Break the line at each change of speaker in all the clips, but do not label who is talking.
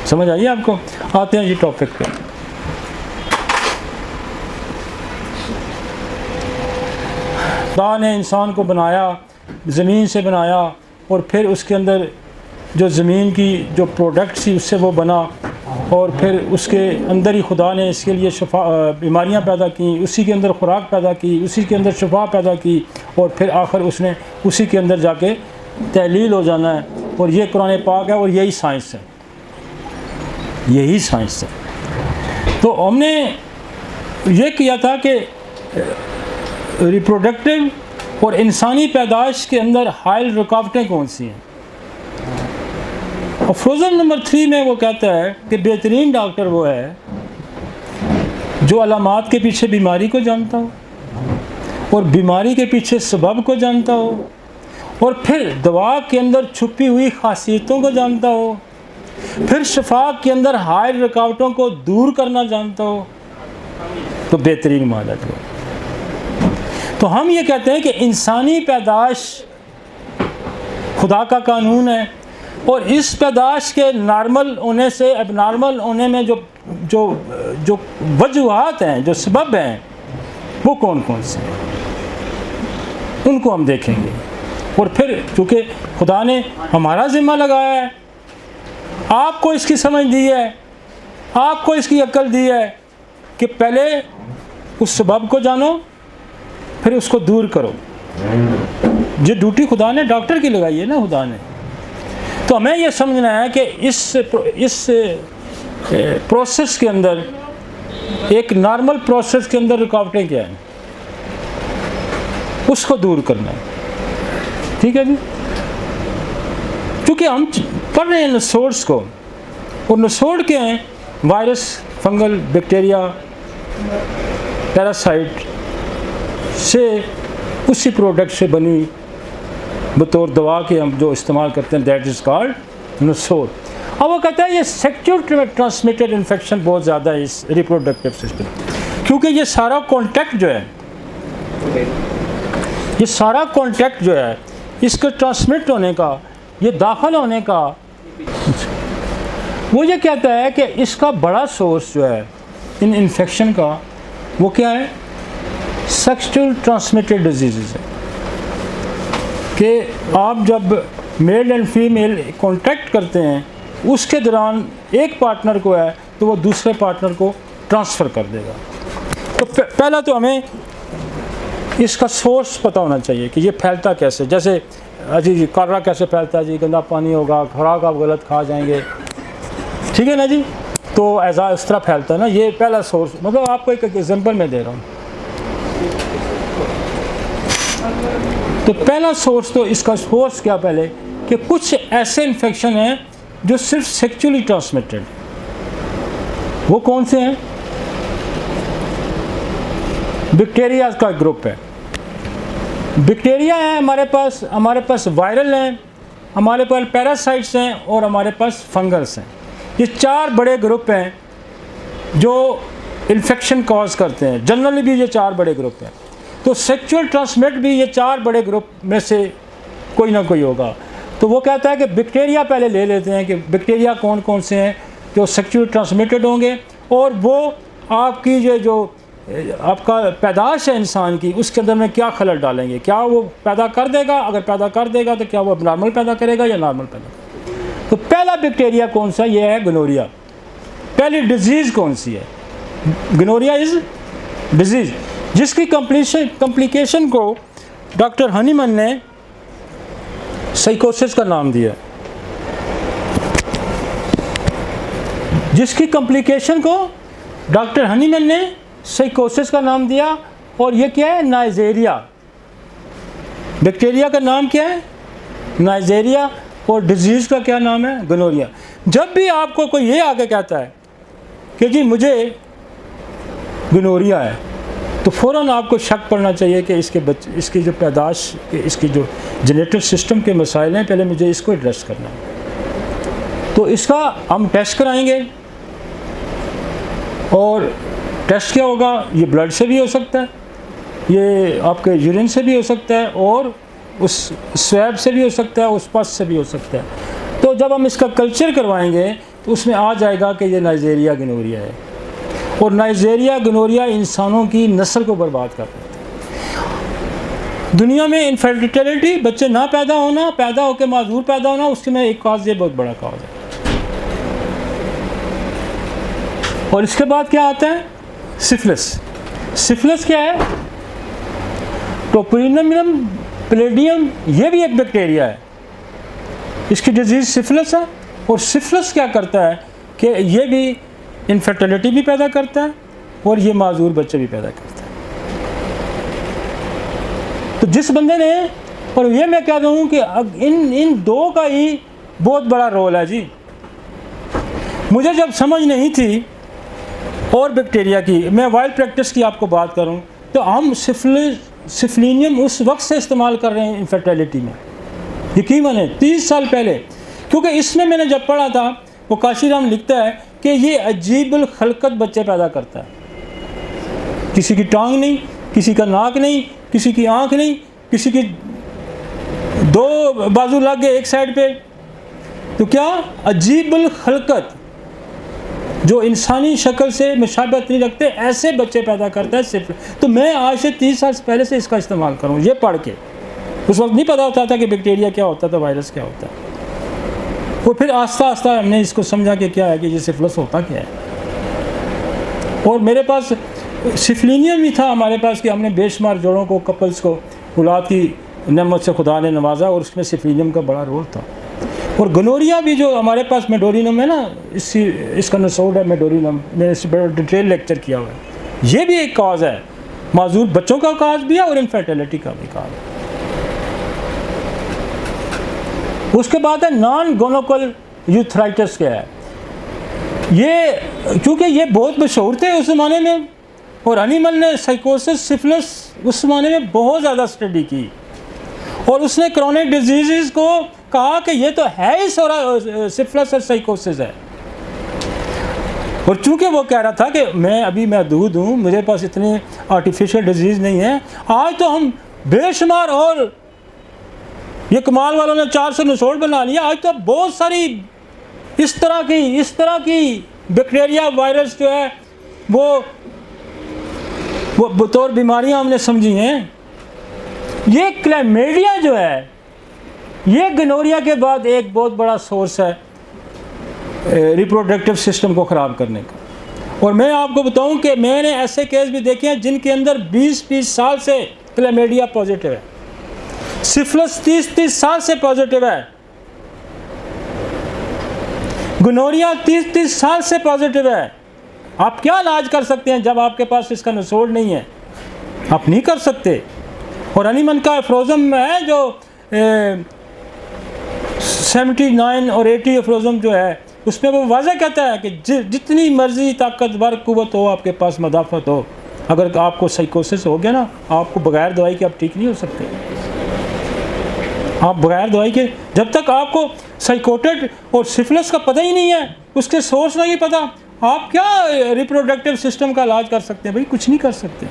समझ आइए आपको। आते हैं जी टॉपिक पे। खुदा ने इंसान को बनाया, ज़मीन से बनाया, और फिर उसके अंदर जो ज़मीन की जो प्रोडक्ट थी उससे वो बना, और फिर उसके अंदर ही खुदा ने इसके लिए बीमारियां पैदा की, उसी के अंदर खुराक पैदा की, उसी के अंदर शफा पैदा की, और फिर आखिर उसने उसी के अंदर जाके तहलील हो जाना है। और ये कुरान पाक है और यही साइंस है, यही साइंस है। तो हमने ये किया था कि रिप्रोडक्टिव और इंसानी पैदाइश के अंदर हाइल रुकावटें कौन सी हैं। और फ्रोज़न नंबर 3 में वो कहता है कि बेहतरीन डॉक्टर वो है जो अलामात के पीछे बीमारी को जानता हो, और बीमारी के पीछे सबब को जानता हो, और फिर दवा के अंदर छुपी हुई खासियतों को जानता हो, फिर शफा के अंदर हाइल रुकावटों को दूर करना जानता हो, तो बेहतरीन मादत हो। तो हम ये कहते हैं कि इंसानी पैदाश खुदा का कानून है, और इस पैदाश के नॉर्मल होने से एबनॉर्मल होने में जो जो जो वजूहात हैं, जो सबब हैं, वो कौन कौन से हैं, उनको हम देखेंगे। और फिर चूँकि खुदा ने हमारा ज़िम्मा लगाया है, आपको इसकी समझ दी है, आपको इसकी अक्ल दी है कि पहले उस सबब को जानो, फिर उसको दूर करो। ये ड्यूटी खुदा ने डॉक्टर की लगाई है ना, खुदा ने। तो हमें यह समझना है कि इस प्रोसेस के अंदर, एक नॉर्मल प्रोसेस के अंदर रुकावटें क्या हैं, उसको दूर करना है। ठीक है जी। क्योंकि हम पढ़ रहे हैं नसोड्स को, और नसोड क्या हैं? वायरस, फंगल, बैक्टीरिया, पैरासाइट से, उसी प्रोडक्ट से बनी बतौर दवा के हम जो इस्तेमाल करते हैं, दैट इज़ कॉल्ड नसोड। अब वो कहता है ये सेक्सुअल ट्रांसमिटेड इन्फेक्शन बहुत ज़्यादा है इस रिप्रोडक्टिव सिस्टम, क्योंकि ये सारा कॉन्टैक्ट जो है, ये सारा कॉन्टैक्ट जो है, इसके ट्रांसमिट होने का, ये दाखिल होने का, वो ये कहता है कि इसका बड़ा सोर्स जो है इन इन्फेक्शन का, वो क्या है? सेक्सुअल ट्रांसमिटेड डिजीज़ है। कि आप जब मेल एंड फीमेल कांटेक्ट करते हैं, उसके दौरान एक पार्टनर को है तो वो दूसरे पार्टनर को ट्रांसफ़र कर देगा। तो पहला तो हमें इसका सोर्स पता होना चाहिए कि ये फैलता कैसे। जैसे जी कारा कैसे फैलता है जी, गंदा पानी होगा, खुराक आप गलत खा जाएंगे, ठीक है ना जी, तो ऐसा इस तरह फैलता है ना। ये पहला सोर्स, मतलब आपको एक एग्जांपल मैं दे रहा हूँ। तो पहला सोर्स, तो इसका सोर्स क्या पहले, कि कुछ ऐसे इन्फेक्शन हैं जो सिर्फ सेक्सुअली ट्रांसमिटेड। वो कौन से हैं? बैक्टीरिया का ग्रुप है। बैक्टीरिया है हमारे पास वायरल हैं, हमारे पास पैरासाइट्स हैं, और हमारे पास फंगल्स हैं। ये चार बड़े ग्रुप हैं जो इन्फेक्शन कॉज करते हैं। जनरली भी ये चार बड़े ग्रुप हैं। तो सेक्सुअल ट्रांसमिट भी ये चार बड़े ग्रुप में से कोई ना कोई होगा। तो वो कहता है कि बैक्टीरिया पहले ले लेते हैं कि बैक्टीरिया कौन कौन से हैं जो सेक्सुअल ट्रांसमिटेड होंगे, और वो आपकी ये जो आपका पैदाश है इंसान की, उसके अंदर में क्या खलल डालेंगे, क्या वो पैदा कर देगा, अगर पैदा कर देगा तो क्या वो नॉर्मल पैदा करेगा या नॉर्मल पैदा करेगा। तो पहला बैक्टीरिया कौन सा? ये है गोनोरिया। पहली डिजीज़ कौन सी है? गोनोरिया इज़ डिजीज़, जिसकी कॉम्प्लिकेशन को डॉक्टर हनीमन ने साइकोसिस का नाम दिया। जिसकी कॉम्प्लिकेशन को डॉक्टर हनीमन ने साइकोसिस का नाम दिया, और ये क्या है? नाइजेरिया। बैक्टीरिया का नाम क्या है? नाइजेरिया, और डिजीज़ का क्या नाम है? गोनोरिया। जब भी आपको कोई ये आके कहता है कि जी मुझे गोनोरिया है, तो फ़ौरन आपको शक पड़ना चाहिए कि इसकी जो पैदाश, इसकी जो जेनेटिक सिस्टम के मसाइल हैं, पहले मुझे इसको एड्रेस करना है। तो इसका हम टेस्ट कराएंगे, और टेस्ट क्या होगा? ये ब्लड से भी हो सकता है, ये आपके यूरिन से भी हो सकता है, और उस स्वैब से भी हो सकता है, उस पस से भी हो सकता है। तो जब हम इसका कल्चर करवाएंगे तो उसमें आ जाएगा कि ये नाइजीरिया गनोरिया है, और नाइजीरिया गनोरिया इंसानों की नस्ल को बर्बाद कर देता है। दुनिया में इनफर्टिलिटी, बच्चे ना पैदा होना, पैदा होकर माजूर पैदा होना, उसके में एक काज, ये बहुत बड़ा काज है। और इसके बाद क्या आता है? सिफिलिस। सिफिलिस क्या है? टोपिनोमियम पैलिडियम, ये भी एक बैक्टीरिया है, इसकी डिजीज़ सिफिलिस है। और सिफिलिस क्या करता है कि ये भी इनफर्टिलिटी भी पैदा करता है और ये माजूर बच्चे भी पैदा करता है। तो जिस बंदे ने, और ये मैं कह दूँ कि इन दो का ही बहुत बड़ा रोल है जी। मुझे जब समझ नहीं थी और बैक्टीरिया की, मैं वाइल्ड प्रैक्टिस की आपको बात करूं, तो हम सिफिलिनियम उस वक्त से इस्तेमाल कर रहे हैं इनफर्टिलिटी में, यकीन माने 30 साल पहले। क्योंकि इसमें मैंने जब पढ़ा था, वो काशीराम लिखता है कि ये अजीबुल खलकत बच्चे पैदा करता है, किसी की टांग नहीं, किसी का नाक नहीं, किसी की आंख नहीं, किसी की 2 बाजू लग गए एक साइड पे, तो क्या अजीबुल खलकत, जो इंसानी शक्ल से मुशाबहत नहीं रखते, ऐसे बच्चे पैदा करता है सिर्फ। तो मैं आज से 30 साल पहले से इसका इस्तेमाल करूँ, ये पढ़ के। उस वक्त नहीं पता होता था कि बैक्टीरिया क्या होता था, वायरस क्या होता है। और फिर आस्ता आस्ता हमने इसको समझा कि क्या है, कि ये सिफिलिस होता क्या है। और मेरे पास सिफिलिनियम भी था हमारे पास, कि हमने बेशुमार जोड़ों को, कपल्स को औलाद की नेमत से खुदा ने नवाजा, और उसमें सिफिलिनियम का बड़ा रोल था। और गनोरिया भी जो हमारे पास मेडोरिनम है ना, इसका नसोड है मेडोरिनम, मैंने इस पर डिटेल लेक्चर किया हुआ है। ये भी एक काज है, माजूर बच्चों का काज भी है और इनफर्टिलिटी का भी काज है। उसके बाद है नॉन गोनोकल यूथराइटिस। क्या है ये? क्योंकि ये बहुत मशहूर थे उस ज़माने में, और हनीमन ने साइकोसिस, सिफिलिस उस ज़माने में बहुत ज़्यादा स्टडी की, और उसने क्रोनिक डिजीज़ को कहा कि ये तो है ही सिफिलिस और साइकोसिस है। और चूंकि वो कह रहा था कि मैं दूध हूँ, मेरे पास इतने आर्टिफिशियल डिजीज़ नहीं है, आज तो हम बेशुमार, और ये कमाल वालों ने 400 नसोड़ बना लिया, आज तो बहुत सारी इस तरह की बैक्टीरिया, वायरस जो है वो बतौर बीमारियां हमने समझी हैं। ये क्लैमिडिया जो है, ये गनोरिया के बाद एक बहुत बड़ा सोर्स है रिप्रोडक्टिव सिस्टम को ख़राब करने का। और मैं आपको बताऊं कि मैंने ऐसे केस भी देखे हैं जिनके अंदर 20-20 साल से क्लैमिडिया पॉजिटिव है, सिफिलिस 30-30 साल से पॉजिटिव है, गनोरिया 30-30 साल से पॉजिटिव है। आप क्या इलाज कर सकते हैं जब आपके पास इसका नसोड़ नहीं है? आप नहीं कर सकते। और हनीमन का एफ्रोजम है जो 79 और 80 एफ्रोजम जो है, उसमें वो वाज़ह कहता है कि जितनी मर्जी ताकतवर कुव्वत हो आपके पास, मदाफ़त हो, अगर आपको साइकोसिस हो गया ना, आपको बगैर दवाई के आप ठीक नहीं हो सकते। आप बगैर दवाई के, जब तक आपको साइकोटेड और सिफिलिस का पता ही नहीं है, उसके सोर्स नहीं पता, आप क्या रिप्रोडक्टिव सिस्टम का इलाज कर सकते हैं? भाई कुछ नहीं कर सकते।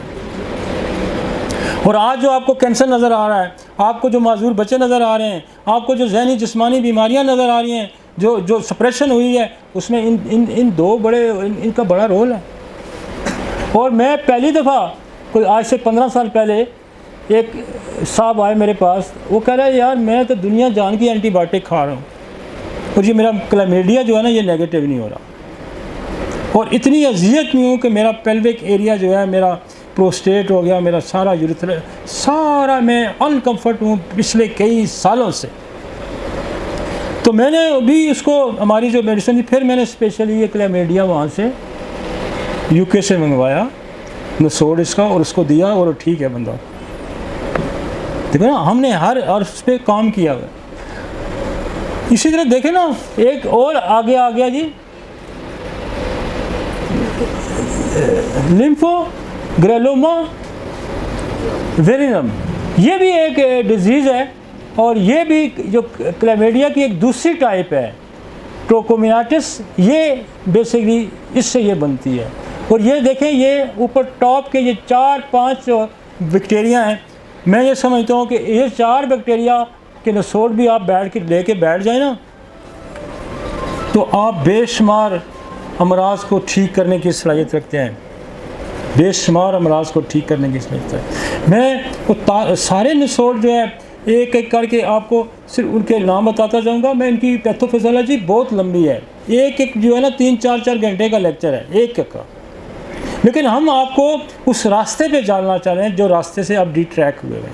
और आज जो आपको कैंसर नज़र आ रहा है, आपको जो माजूर बच्चे नज़र आ रहे हैं, आपको जो जहनी जिस्मानी बीमारियां नज़र आ रही हैं, जो सप्रेशन हुई है, उसमें इन दो बड़े इनका बड़ा रोल है। और मैं पहली दफ़ा कोई आज से 15 साल पहले एक साहब आए मेरे पास, वो कह रहे हैं यार मैं तो दुनिया जान की एंटीबायोटिक खा रहा हूँ और ये मेरा क्लैमिडिया जो है ना ये नेगेटिव नहीं हो रहा, और इतनी अजियत में हूँ कि मेरा पेल्विक एरिया जो है, मेरा प्रोस्टेट हो गया, मेरा सारा यूरिथ्रा, सारा मैं अनकम्फर्ट हूँ पिछले कई सालों से। तो मैंने भी उसको हमारी जो मेडिसिन थी, फिर मैंने स्पेशली ये क्लैमिडिया वहाँ से यूके से मंगवाया, नसोड़ इसका, और उसको दिया और ठीक है बंदा। देखो ना, हमने हर उस पर काम किया हुआ। इसी तरह देखें ना, एक और आगे आ गया जी, लिम्फो ग्रेलोमा वेरिनम, ये भी एक डिजीज़ है, और ये भी जो क्लैमिडिया की एक दूसरी टाइप है, ट्रोकोमिनाटिस, ये बेसिकली इससे ये बनती है। और ये देखें, ये ऊपर टॉप के ये 4-5 बैक्टीरिया हैं। मैं ये समझता हूँ कि ये 4 बैक्टीरिया के नसोड़ भी आप बैठ के लेके बैठ जाए ना, तो आप बेशुमार अमराज को ठीक करने की सलाहियत रखते हैं, बेशुमार अमराज को ठीक करने की सलाहियत है। मैं वो सारे निचोड़ जो है एक एक करके आपको सिर्फ उनके नाम बताता जाऊंगा। मैं इनकी पैथोफिजियोलॉजी बहुत लंबी है, एक एक जो है ना 3-4 घंटे का लेक्चर है एक एक का, लेकिन हम आपको उस रास्ते पे डालना चाह रहे हैं जो रास्ते से आप डिट्रैक हुए हैं।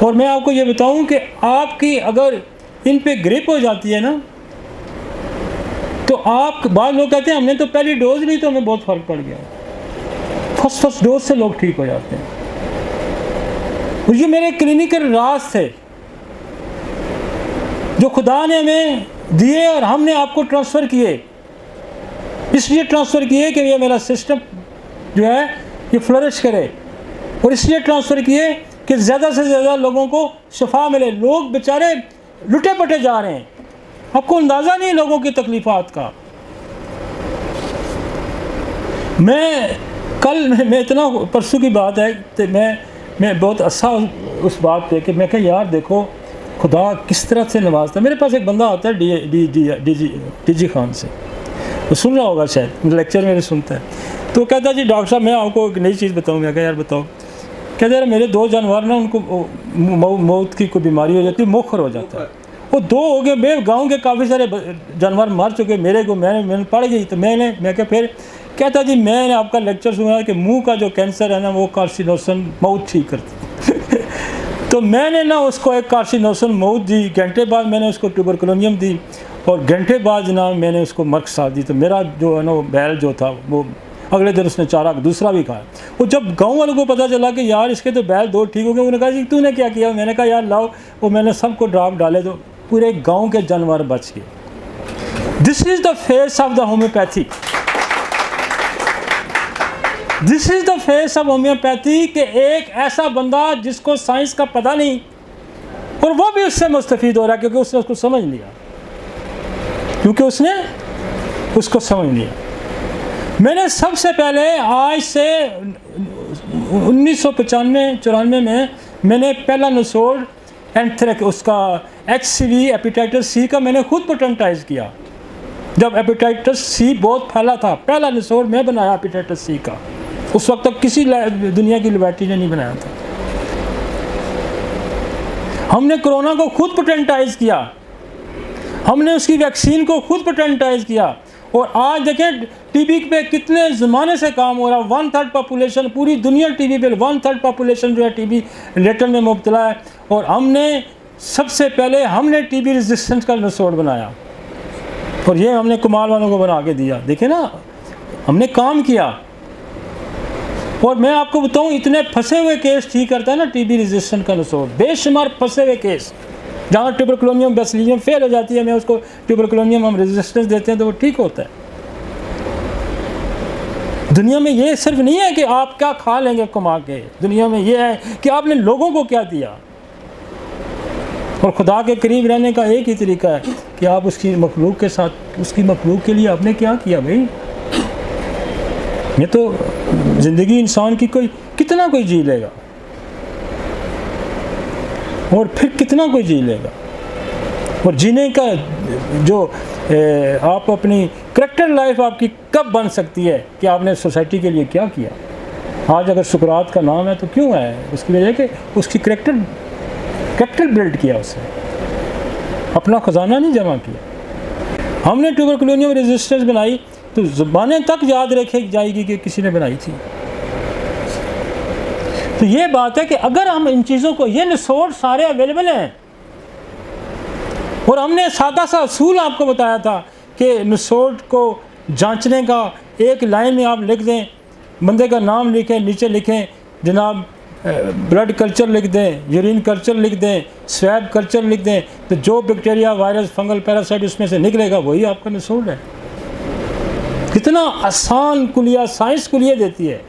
और मैं आपको ये बताऊं कि आपकी अगर इन पे ग्रिप हो जाती है ना, तो आप, बाद लोग कहते हैं हमने तो पहली डोज ली तो हमें बहुत फ़र्क पड़ गया। फर्स्ट डोज से लोग ठीक हो जाते हैं। और ये मेरे क्लिनिकल राज थे जो खुदा ने हमें दिए और हमने आपको ट्रांसफ़र किए, इसलिए ट्रांसफ़र किए कि ये मेरा सिस्टम जो है ये फ्लरिश करे, और इसलिए ट्रांसफ़र किए कि ज़्यादा से ज़्यादा लोगों को शफा मिले। लोग बेचारे लुटे पटे जा रहे हैं, आपको अंदाज़ा नहीं लोगों की तकलीफ़ात का। मैं इतना, परसों की बात है तो मैं बहुत अच्छा उस बात पे कि मैं कहा यार देखो खुदा किस तरह से नवाजता है। मेरे पास एक बंदा आता है डी खान से, वो सुन रहा होगा शायद, लेक्चर मेरे सुनता है, तो कहता जी डॉक्टर साहब मैं आपको एक नई चीज़ बताऊँ। मैं कहा यार बताओ। कहते यार मेरे 2 जानवर ना, उनको मौत की कोई बीमारी हो जाती है, मोखर हो जाता है। वो 2 हो गए, मैं गाँव के काफ़ी सारे जानवर मर चुके, मेरे को मैंने पड़ गई। तो मैं क्या फिर कहता जी मैंने आपका लेक्चर सुना कि मुंह का जो कैंसर है ना वो कार्सिनोसन मौत ठीक करती तो मैंने ना उसको एक कार्सिनोसन मौत दी, घंटे बाद मैंने उसको ट्यूबरकुलोनियम दी, और घंटे बाद जनाब मैंने उसको मर्कसा दी। तो मेरा जो है ना वो बैल जो था वो अगले दिन उसने चारा दूसरा भी खाया। वो जब गांव वालों को पता चला कि यार इसके तो बैल 2 ठीक हो गए, उन्होंने कहा जी तूने क्या किया। मैंने कहा यार लाओ, वो मैंने सबको ड्रॉप डाले तो पूरे गांव के जानवर बच गए। This is the face of the homeopathy, this is the face of homeopathy कि एक ऐसा बंदा जिसको साइंस का पता नहीं और वो भी उससे मुस्तफ़ीद हो रहा है, क्योंकि उसने उसको समझ लिया, क्योंकि उसने उसको समझ लिया। मैंने सबसे पहले आज से 1995-94 में मैंने पहला निचोड़ एंथ्रेक्स उसका HCV हेपेटाइटिस सी का मैंने खुद पेटेंटाइज किया। जब हेपेटाइटिस सी बहुत फैला था, पहला निचोड़ मैं बनाया हेपेटाइटिस सी का। उस वक्त तक किसी दुनिया की लेबॉरेटरी ने नहीं बनाया था। हमने कोरोना को खुद पेटेंटाइज किया, हमने उसकी वैक्सीन को खुद पेटेंटाइज किया। और आज देखें टीबी पे कितने ज़माने से काम हो रहा है। 1/3 पॉपुलेशन पूरी दुनिया टीबी पे, 1/3 पॉपुलेशन जो है टीबी रिलेटेड में मुब्तला है। और हमने सबसे पहले हमने टीबी रेजिस्टेंस का निचोड़ बनाया, और ये हमने कमाल वालों को बना के दिया। देखें ना, हमने काम किया। और मैं आपको बताऊं इतने फंसे हुए केस ठीक करता है ना टीबी रेजिस्टेंस का निचोड़, बेशुमार फंसे हुए केस जहाँ ट्यूबरकुलोनियम बेसिलियम फेल हो जाती है, मैं उसको ट्यूबरकुलोनियम हम रेजिस्टेंस देते हैं तो वो ठीक होता है। दुनिया में ये सिर्फ नहीं है कि आप क्या खा लेंगे कमा के, दुनिया में ये है कि आपने लोगों को क्या दिया। और खुदा के करीब रहने का एक ही तरीका है कि आप उसकी मखलूक के साथ, उसकी मखलूक के लिए आपने क्या किया भाई। ये तो ज़िंदगी इंसान की कितना कोई जी लेगा, और फिर कितना कोई जी लेगा। और जीने का जो आप अपनी करैक्टर लाइफ आपकी कब बन सकती है कि आपने सोसाइटी के लिए क्या किया। आज अगर सुकरात का नाम है तो क्यों है, उसकी वजह कि उसकी करैक्टर बिल्ड किया, उसने अपना ख़जाना नहीं जमा किया। हमने ट्यूबरकुलोनियम रेजिस्टेंस बनाई तो ज़बानें तक याद रखी जाएगी कि किसी ने बनाई थी। तो ये बात है कि अगर हम इन चीज़ों को, ये निचोड़ सारे अवेलेबल हैं, और हमने सादा सा असूल आपको बताया था कि निचोड़ को जांचने का एक लाइन में आप लिख दें, बंदे का नाम लिखें, नीचे लिखें जनाब ब्लड कल्चर लिख दें, यूरिन कल्चर लिख दें, स्वैब कल्चर लिख दें, तो जो बैक्टीरिया वायरस फंगल पैरासाइट उसमें से निकलेगा वही आपका निचोड़ है। कितना आसान कुलिया साइंस कुलिया देती है।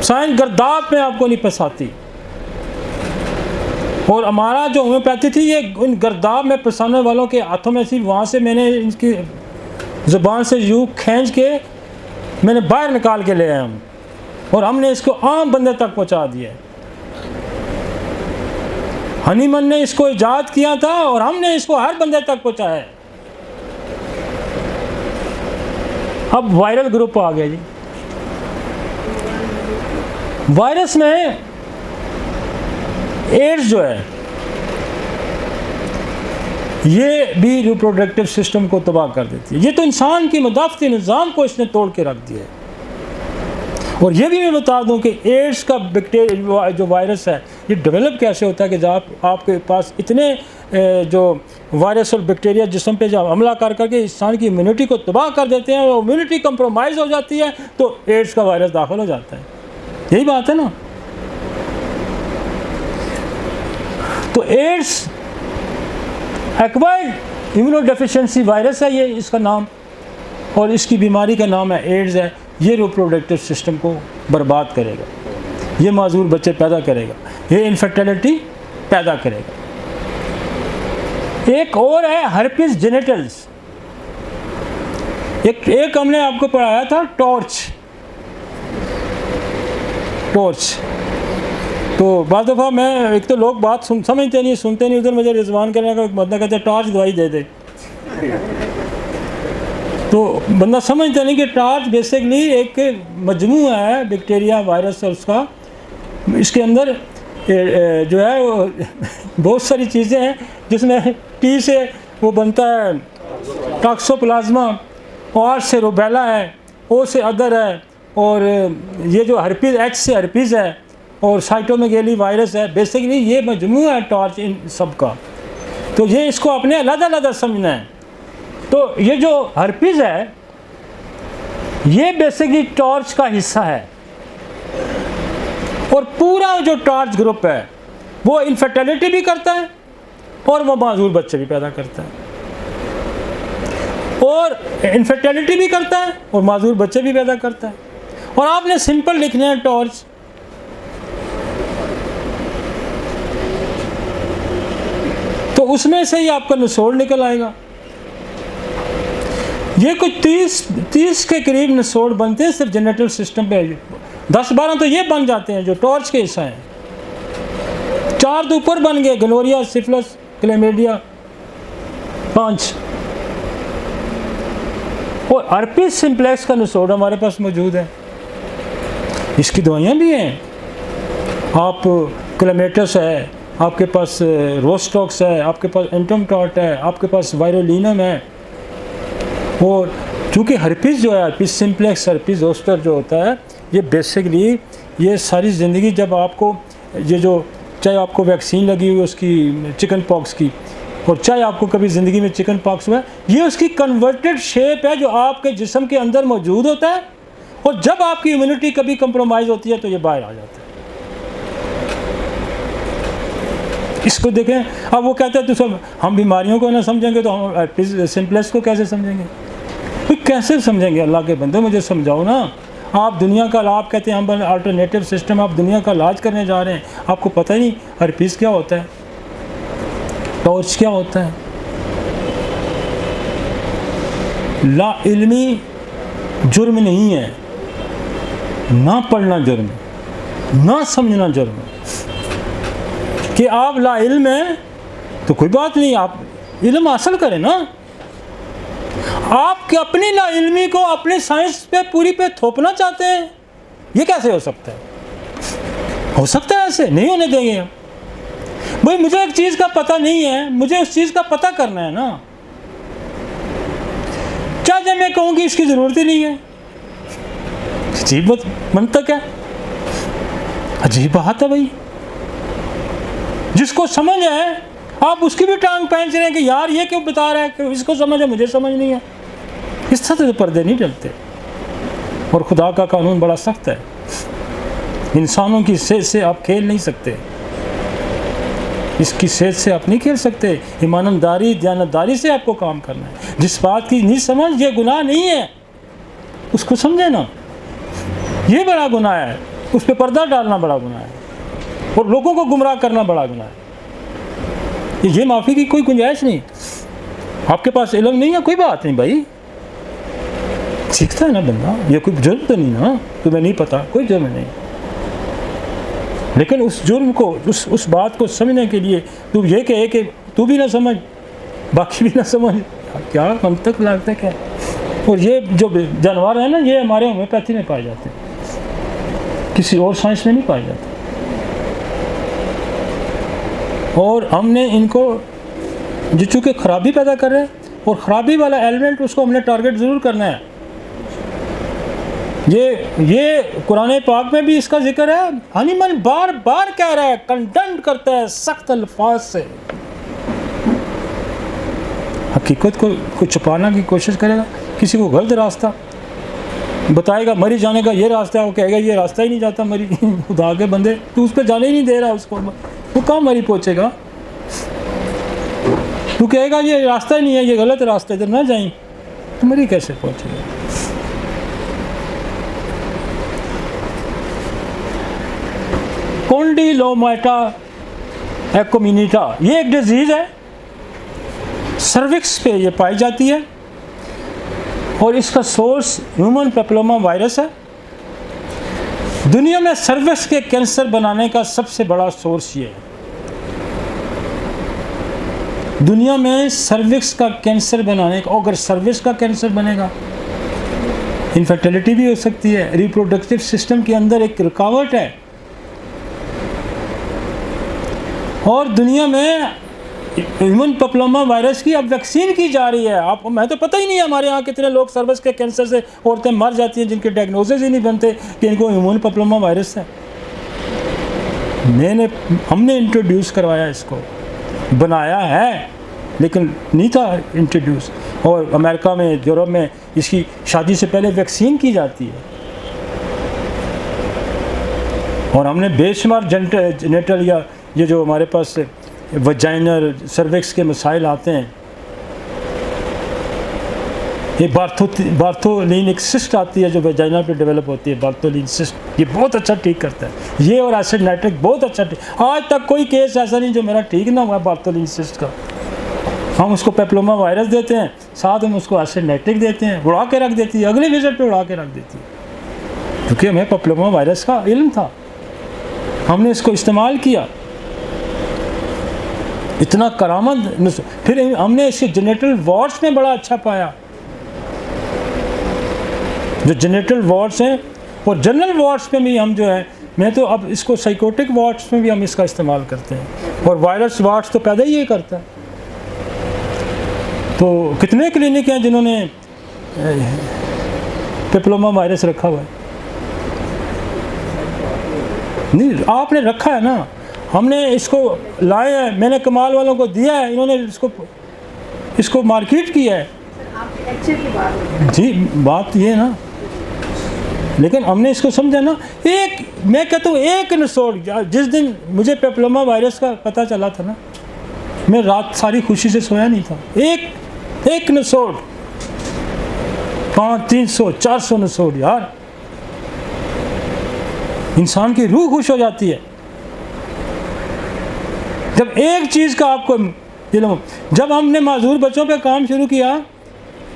साइंस गर्दाब में आपको नहीं फंसाती। और हमारा जो होम्योपैथी थी ये उन गर्दाब में फंसाने वालों के हाथों में थी। वहाँ से मैंने इनकी ज़ुबान से यूँ खींच के मैंने बाहर निकाल के ले आया हूँ, और हमने इसको आम बंदे तक पहुँचा दिया। हनीमन ने इसको ईजाद किया था और हमने इसको हर बंदे तक पहुँचाया है। अब वायरल ग्रुप आ गया जी। वायरस में एड्स जो है ये भी रिप्रोडक्टिव सिस्टम को तबाह कर देती है। ये तो इंसान की मुदाफ़ती निज़ाम को इसने तोड़ के रख दिया है। और ये भी मैं बता दूं कि एड्स का बैक्टीरिया जो वायरस है ये डेवलप कैसे होता है कि जब आपके पास इतने जो वायरस और बैक्टीरिया जिस्म पे जब हमला कर करके इंसान की इम्यूनिटी को तबाह कर देते हैं और इम्यूनिटी कंप्रोमाइज़ हो जाती है तो एड्स का वायरस दाखिल हो जाता है। यही बात है ना। तो एड्स एक्वायर्ड इम्यूनोडेफिशिएंसी वायरस है ये इसका नाम, और इसकी बीमारी का नाम है एड्स है। ये रिप्रोडक्टिव सिस्टम को बर्बाद करेगा, ये माजूर बच्चे पैदा करेगा, ये इनफर्टिलिटी पैदा करेगा। एक और है हर्पिस जेनिटल्स। एक हमने आपको पढ़ाया था टॉर्च। तो बाद दफ़ा मैं एक तो लोग बात समझते नहीं, सुनते नहीं, उधर मुझे रिजवान करने का बंदा कहता है टॉर्च दवाई दे दे। तो बंदा समझता नहीं कि टॉर्च बेसिकली एक मजमू है बैक्टीरिया वायरस और उसका, इसके अंदर जो है वो बहुत सारी चीज़ें हैं जिसमें टी से वो बनता है टॉक्सोप्लाज्मा, आर से रूबेला है, ओ से अदर है, और ये जो हर्पीज एच से हर्पीज है, और साइटोमेगाली वायरस है। बेसिकली ये मजमू है टॉर्च इन सब का। तो ये इसको अपने अलग-अलग समझना है। तो ये जो हर्पीज है ये बेसिकली टॉर्च का हिस्सा है, और पूरा जो टॉर्च ग्रुप है वो इनफर्टिलिटी भी करता है और वो माजूर बच्चे भी पैदा करता है, और इनफर्टिलिटी भी करता है और माजूर बच्चे भी पैदा करता है। और आपने सिंपल लिखना है टॉर्च। तो उसमें से ही आपका निचोड़ निकल आएगा। ये कुछ 30 के करीब निचोड़ बनते हैं सिर्फ जेनेटिक सिस्टम पे। 10-12 तो ये बन जाते हैं जो टॉर्च के हिस्सा हैं। 4 तो ऊपर बन गए, गनोरिया, सिफिलिस, क्लेमिडिया, 5। और हर्पीज सिम्प्लेक्स का निचोड़ हमारे पास मौजूद है। इसकी दवाइयाँ भी हैं। आप क्लेमेटस है, आपके पास रोस्टॉक्स है, आपके पास एंटोमटॉट है, आपके पास वायरोलिनम है। और चूँकि हर्पीज जो है, हर्पीज सिम्प्लेक्स, हर्पीज जोस्टर जो होता है, ये बेसिकली ये सारी ज़िंदगी जब आपको ये जो चाहे आपको वैक्सीन लगी हुई उसकी चिकन पॉक्स की, और चाहे आपको कभी ज़िंदगी में चिकन पॉक्स हुआ है, ये उसकी कन्वर्टेड शेप है जो आपके जिस्म के अंदर मौजूद होता है, और जब आपकी इम्यूनिटी कभी कंप्रोमाइज़ होती है तो ये बाहर आ जाता है। इसको देखें। अब वो कहते हैं तो सब हम बीमारियों को ना समझेंगे तो हम सिम्प्लेक्स को कैसे समझेंगे? तो कैसे समझेंगे? अल्लाह के बंदे मुझे समझाओ ना। आप दुनिया का आप कहते हैं हम अल्टरनेटिव सिस्टम, आप दुनिया का इलाज करने जा रहे हैं, आपको पता ही नहीं हर्पीस क्या होता है, टॉर्च क्या होता है। ला इल्मी जुर्म नहीं है, ना पढ़ना जुर्म, ना समझना जुर्म। कि आप ला इल्म है तो कोई बात नहीं, आप इल्म हासिल करें ना। आप अपनी ला इल्मी को अपने साइंस पे पूरी पे थोपना चाहते हैं, ये कैसे हो सकता है? हो सकता है ऐसे? नहीं होने देंगे हम। भाई मुझे एक चीज़ का पता नहीं है, मुझे उस चीज़ का पता करना है ना। क्या जब मैं कहूँ कि इसकी ज़रूरत ही नहीं है, अजीब मंतक है, अजीब बात है भाई। जिसको समझ है आप उसकी भी टांग पहन रहे हैं कि यार ये क्यों बता रहा है, कि इसको समझ है मुझे समझ नहीं है। इस तरह से पर्दे नहीं डलते। और खुदा का कानून बड़ा सख्त है। इंसानों की सेहत से आप खेल नहीं सकते, इसकी सेहत से आप नहीं खेल सकते। ईमानदारी दयानतदारी से आपको काम करना है। जिस बात की नहीं समझ, ये गुनाह नहीं है, उसको समझे ना, ये बड़ा गुनाह है। उस पर पर्दा डालना बड़ा गुनाह है, और लोगों को गुमराह करना बड़ा गुनाह है। ये माफ़ी की कोई गुंजाइश नहीं। आपके पास इल्म नहीं है, कोई बात नहीं भाई, सीखता है ना बंदा, ये कोई जुर्म तो नहीं ना, तुम्हें नहीं पता, कोई जुर्म नहीं। लेकिन उस जुर्म को, उस बात को समझने के लिए तू ये कहे कि तू भी ना समझ, बाकी भी ना समझ, क्या मंतक लागत है क्या? और ये जो जानवर है ना, ये हमारे होम्योपैथी में पाए जाते हैं, किसी और साइंस में नहीं पाए जाते। और हमने इनको जो चूँकि खराबी पैदा कर रहे हैं, और ख़राबी वाला एलिमेंट उसको हमने टारगेट ज़रूर करना है। ये कुरान पाक में भी इसका जिक्र है। हनीमन बार बार कह रहा है, कंडेम करता है सख्त अल्फाज से। हकीकत को छुपाना की कोशिश करेगा, किसी को गलत रास्ता बताएगा, मरी जाने का ये रास्ता है, वो कहेगा ये रास्ता ही नहीं जाता मरी खुदा के बंदे, तू उस पर जाने ही नहीं दे रहा उसको, वो कहाँ मरी पहुँचेगा। तू कहेगा ये रास्ता ही नहीं है, ये गलत रास्ता, इधर ना जाएं, तो मरी कैसे पहुँचेगा। कॉन्डिलोमाटा एक्यूमिनेटा ये एक डिजीज़ है, सर्विक्स पे ये पाई जाती है, और इसका सोर्स ह्यूमन पेप्लोमा वायरस है। दुनिया में सर्विक्स के कैंसर बनाने का सबसे बड़ा सोर्स ये है। दुनिया में सर्विक्स का कैंसर बनाने का, अगर सर्विक्स का कैंसर बनेगा, इनफर्टिलिटी भी हो सकती है, रिप्रोडक्टिव सिस्टम के अंदर एक रुकावट है। और दुनिया में ह्यूमन पेप्लोमा वायरस की अब वैक्सीन की जा रही है। आपको मैं तो पता ही नहीं है हमारे यहाँ कितने लोग सर्विक्स के कैंसर से औरतें मर जाती हैं जिनके डायग्नोसिस ही नहीं बनते कि इनको ह्यूमन पेप्लोमा वायरस है। हमने इंट्रोड्यूस करवाया, इसको बनाया है, लेकिन नहीं था इंट्रोड्यूस। और अमेरिका में, यूरोप में इसकी शादी से पहले वैक्सीन की जाती है। और हमने बेशुमार जेनेटल या ये जो हमारे पास वजाइनल सर्विक्स के मसाइल आते हैं, ये बार्थोलिन एक सिस्ट आती है जो वजाइना पे डेवलप होती है, बार्थोलिन सिस्ट, ये बहुत अच्छा ठीक करता है। ये और एसिड नाइट्रिक बहुत अच्छा ठीक। आज तक कोई केस ऐसा नहीं जो मेरा ठीक ना हुआ बार्थोलिन सिस्ट का। हम उसको पेप्लोमा वायरस देते हैं, साथ हम उसको एसिड नाइट्रिक देते हैं, उड़ा के रख देती है, अगले विजिट पे उड़ा के रख देती है, क्योंकि हमें पेप्लोमा वायरस का इल्म था, हमने इसको इस्तेमाल किया। इतना करामत। फिर हमने इसके जेनेटल वार्ड्स में बड़ा अच्छा पाया, जो जेनेटल वार्ड्स हैं, और जनरल वार्ड्स में भी हम जो है, मैं तो अब इसको साइकोटिक वार्ड्स में भी हम इसका इस्तेमाल करते हैं, और वायरस वार्ड्स तो पैदा ही ये करता है। तो कितने क्लिनिक हैं जिन्होंने पेप्लोमा वायरस रखा हुआ है? नहीं, आपने रखा है ना, हमने इसको लाए हैं, मैंने कमाल वालों को दिया है, इन्होंने इसको मार्केट किया है। जी बात ये ना, लेकिन हमने इसको समझा ना। मैं कहता हूँ एक एपिसोड, जिस दिन मुझे पेप्लोमा वायरस का पता चला था ना, मैं रात सारी खुशी से सोया नहीं था। एक एपिसोड 300-400 एपिसोड यार, इंसान की रूह खुश हो जाती है जब एक चीज़ का आपको। जब हमने माजूर बच्चों पे काम शुरू किया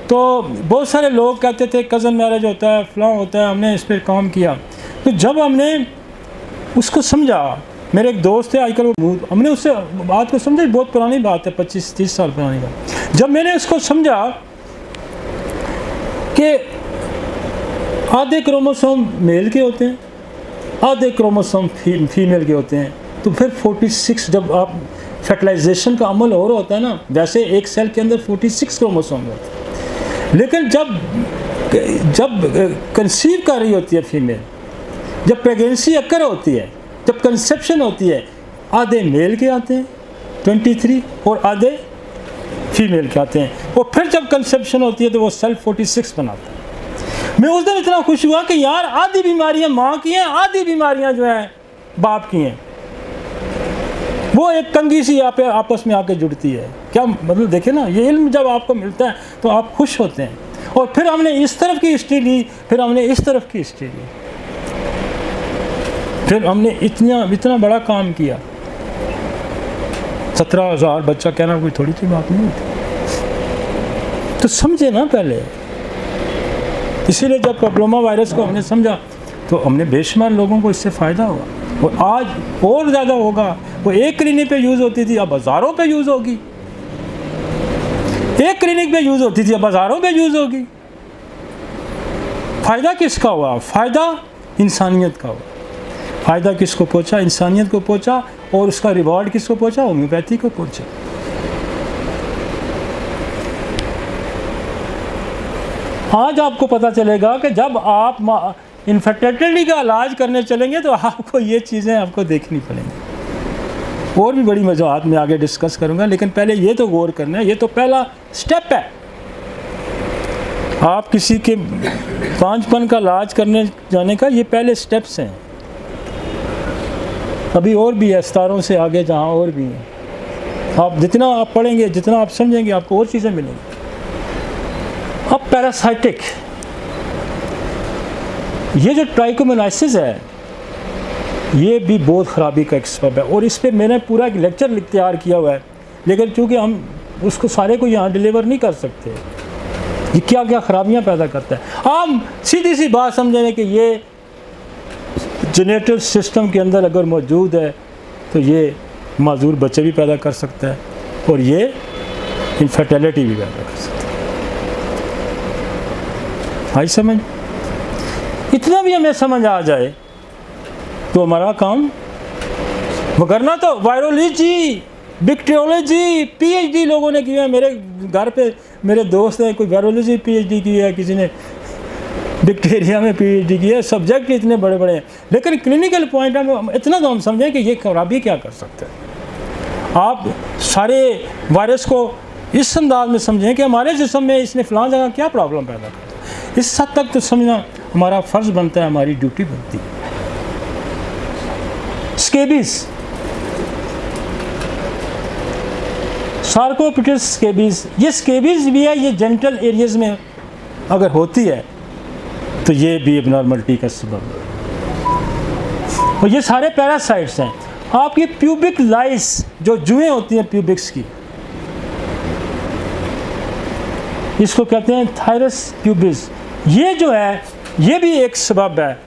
तो बहुत सारे लोग कहते थे कज़न मैरिज होता है, फलां होता है, हमने इस पर काम किया। तो जब हमने उसको समझा, मेरे एक दोस्त थे आजकल, हमने उससे बात को समझा, बहुत पुरानी बात है, 25-30 साल पुरानी बात। जब मैंने उसको समझा कि आधे क्रोमोसोम मेल के होते हैं, आधे क्रोमोसोम फीमेल के होते हैं, तो फिर 46, जब आप फर्टिलाइजेशन का अमल और होता है ना, वैसे एक सेल के अंदर 46 क्रोमोसोम होते हैं। लेकिन जब कंसीव कर रही होती है फीमेल, जब प्रेगनेंसी अकर होती है, जब कंसेप्शन होती है, आधे मेल के आते हैं 23 और आधे फीमेल के आते हैं, और फिर जब कंसेप्शन होती है तो वो सेल 46 बनाता है। मैं उस दिन इतना खुश हुआ कि यार आधी बीमारियां माँ की हैं, आधी बीमारियां जो हैं बाप की हैं। वो एक कंगी सी आपस में आके जुड़ती है। क्या मतलब, देखे ना, ये इल्म जब आपको मिलता है तो आप खुश होते हैं। और फिर हमने इस तरफ की हिस्ट्री ली, फिर हमने इस तरफ की हिस्ट्री ली, फिर हमने इतना बड़ा काम किया। 17,000 बच्चा कहना कोई थोड़ी सी बात नहीं होती। तो समझे ना पहले, इसीलिए जब पेप्लोमा वायरस को हमने समझा तो हमने बेशुमार लोगों को इससे फ़ायदा हुआ, और आज और ज़्यादा होगा। वो एक क्लिनिक पे यूज़ होती थी, अब हज़ारों पे यूज़ होगी। एक क्लिनिक पे यूज़ होती थी, अब हज़ारों पे यूज़ होगी। फ़ायदा किसका हुआ? फ़ायदा इंसानियत का हुआ। फ़ायदा किसको पहुँचा? इंसानियत को पहुँचा। और उसका रिवॉर्ड किसको पहुँचा? होम्योपैथी को पहुँचा। आज आपको पता चलेगा कि जब आप इनफर्टिलिटी का इलाज करने चलेंगे तो आपको ये चीज़ें आपको देखनी पड़ेंगी। और भी बड़ी वजूहात में आगे डिस्कस करूँगा, लेकिन पहले ये तो गौर करना है, ये तो पहला स्टेप है। आप किसी के पांचपन का इलाज करने जाने का ये पहले स्टेप्स हैं। अभी और भी है, सितारों से आगे जहाँ और भी हैं। आप जितना आप पढ़ेंगे, जितना आप समझेंगे, आपको और चीज़ें मिलेंगी। अब पैरासाइटिक, ये जो ट्राइकोमोनाइसिस है, ये भी बहुत ख़राबी का एक सबब है। और इस पर मैंने पूरा एक लेक्चर तैयार किया हुआ है, लेकिन चूँकि हम उसको सारे को यहाँ डिलीवर नहीं कर सकते। ये क्या क्या ख़राबियाँ पैदा करता है। हम सीधी सी बात समझें कि ये जेनेटिक सिस्टम के अंदर अगर मौजूद है तो ये माजूर बच्चे भी पैदा कर सकता है और ये इनफर्टिलिटी भी पैदा कर सकता है। आई समझ? इतना भी हमें समझ आ जाए तो हमारा काम, वरना तो वायरोलॉजी, बैक्टीरियोलॉजी पीएचडी लोगों ने किया है। मेरे घर पे मेरे दोस्त हैं, कोई वायरोलॉजी पीएचडी की है, किसी ने बैक्टीरिया में पीएचडी की है। सब्जेक्ट इतने बड़े बड़े हैं, लेकिन क्लिनिकल पॉइंट में इतना तो हम समझें कि ये खराबी क्या कर सकते हैं। आप सारे वायरस को इस अंदाज में समझें कि हमारे जिस्म में इसने फ़लाँ जगह क्या प्रॉब्लम पैदा करता है। इस हद तक तो समझना हमारा फ़र्ज़ बनता है, हमारी ड्यूटी बनती है। स्केबीज़, सार्कोपिटेस स्केबीज़, ये स्केबीज़ भी है, ये जेनिटल एरियाज़ में अगर होती है तो ये भी एबनॉर्मलिटी का सबब है। और ये सारे पैरासाइट्स हैं। आपकी प्यूबिक लाइस, जो जुएँ होती हैं प्यूबिक्स की, इसको कहते हैं थायरस प्यूबिस, ये जो है ये भी एक सबब है।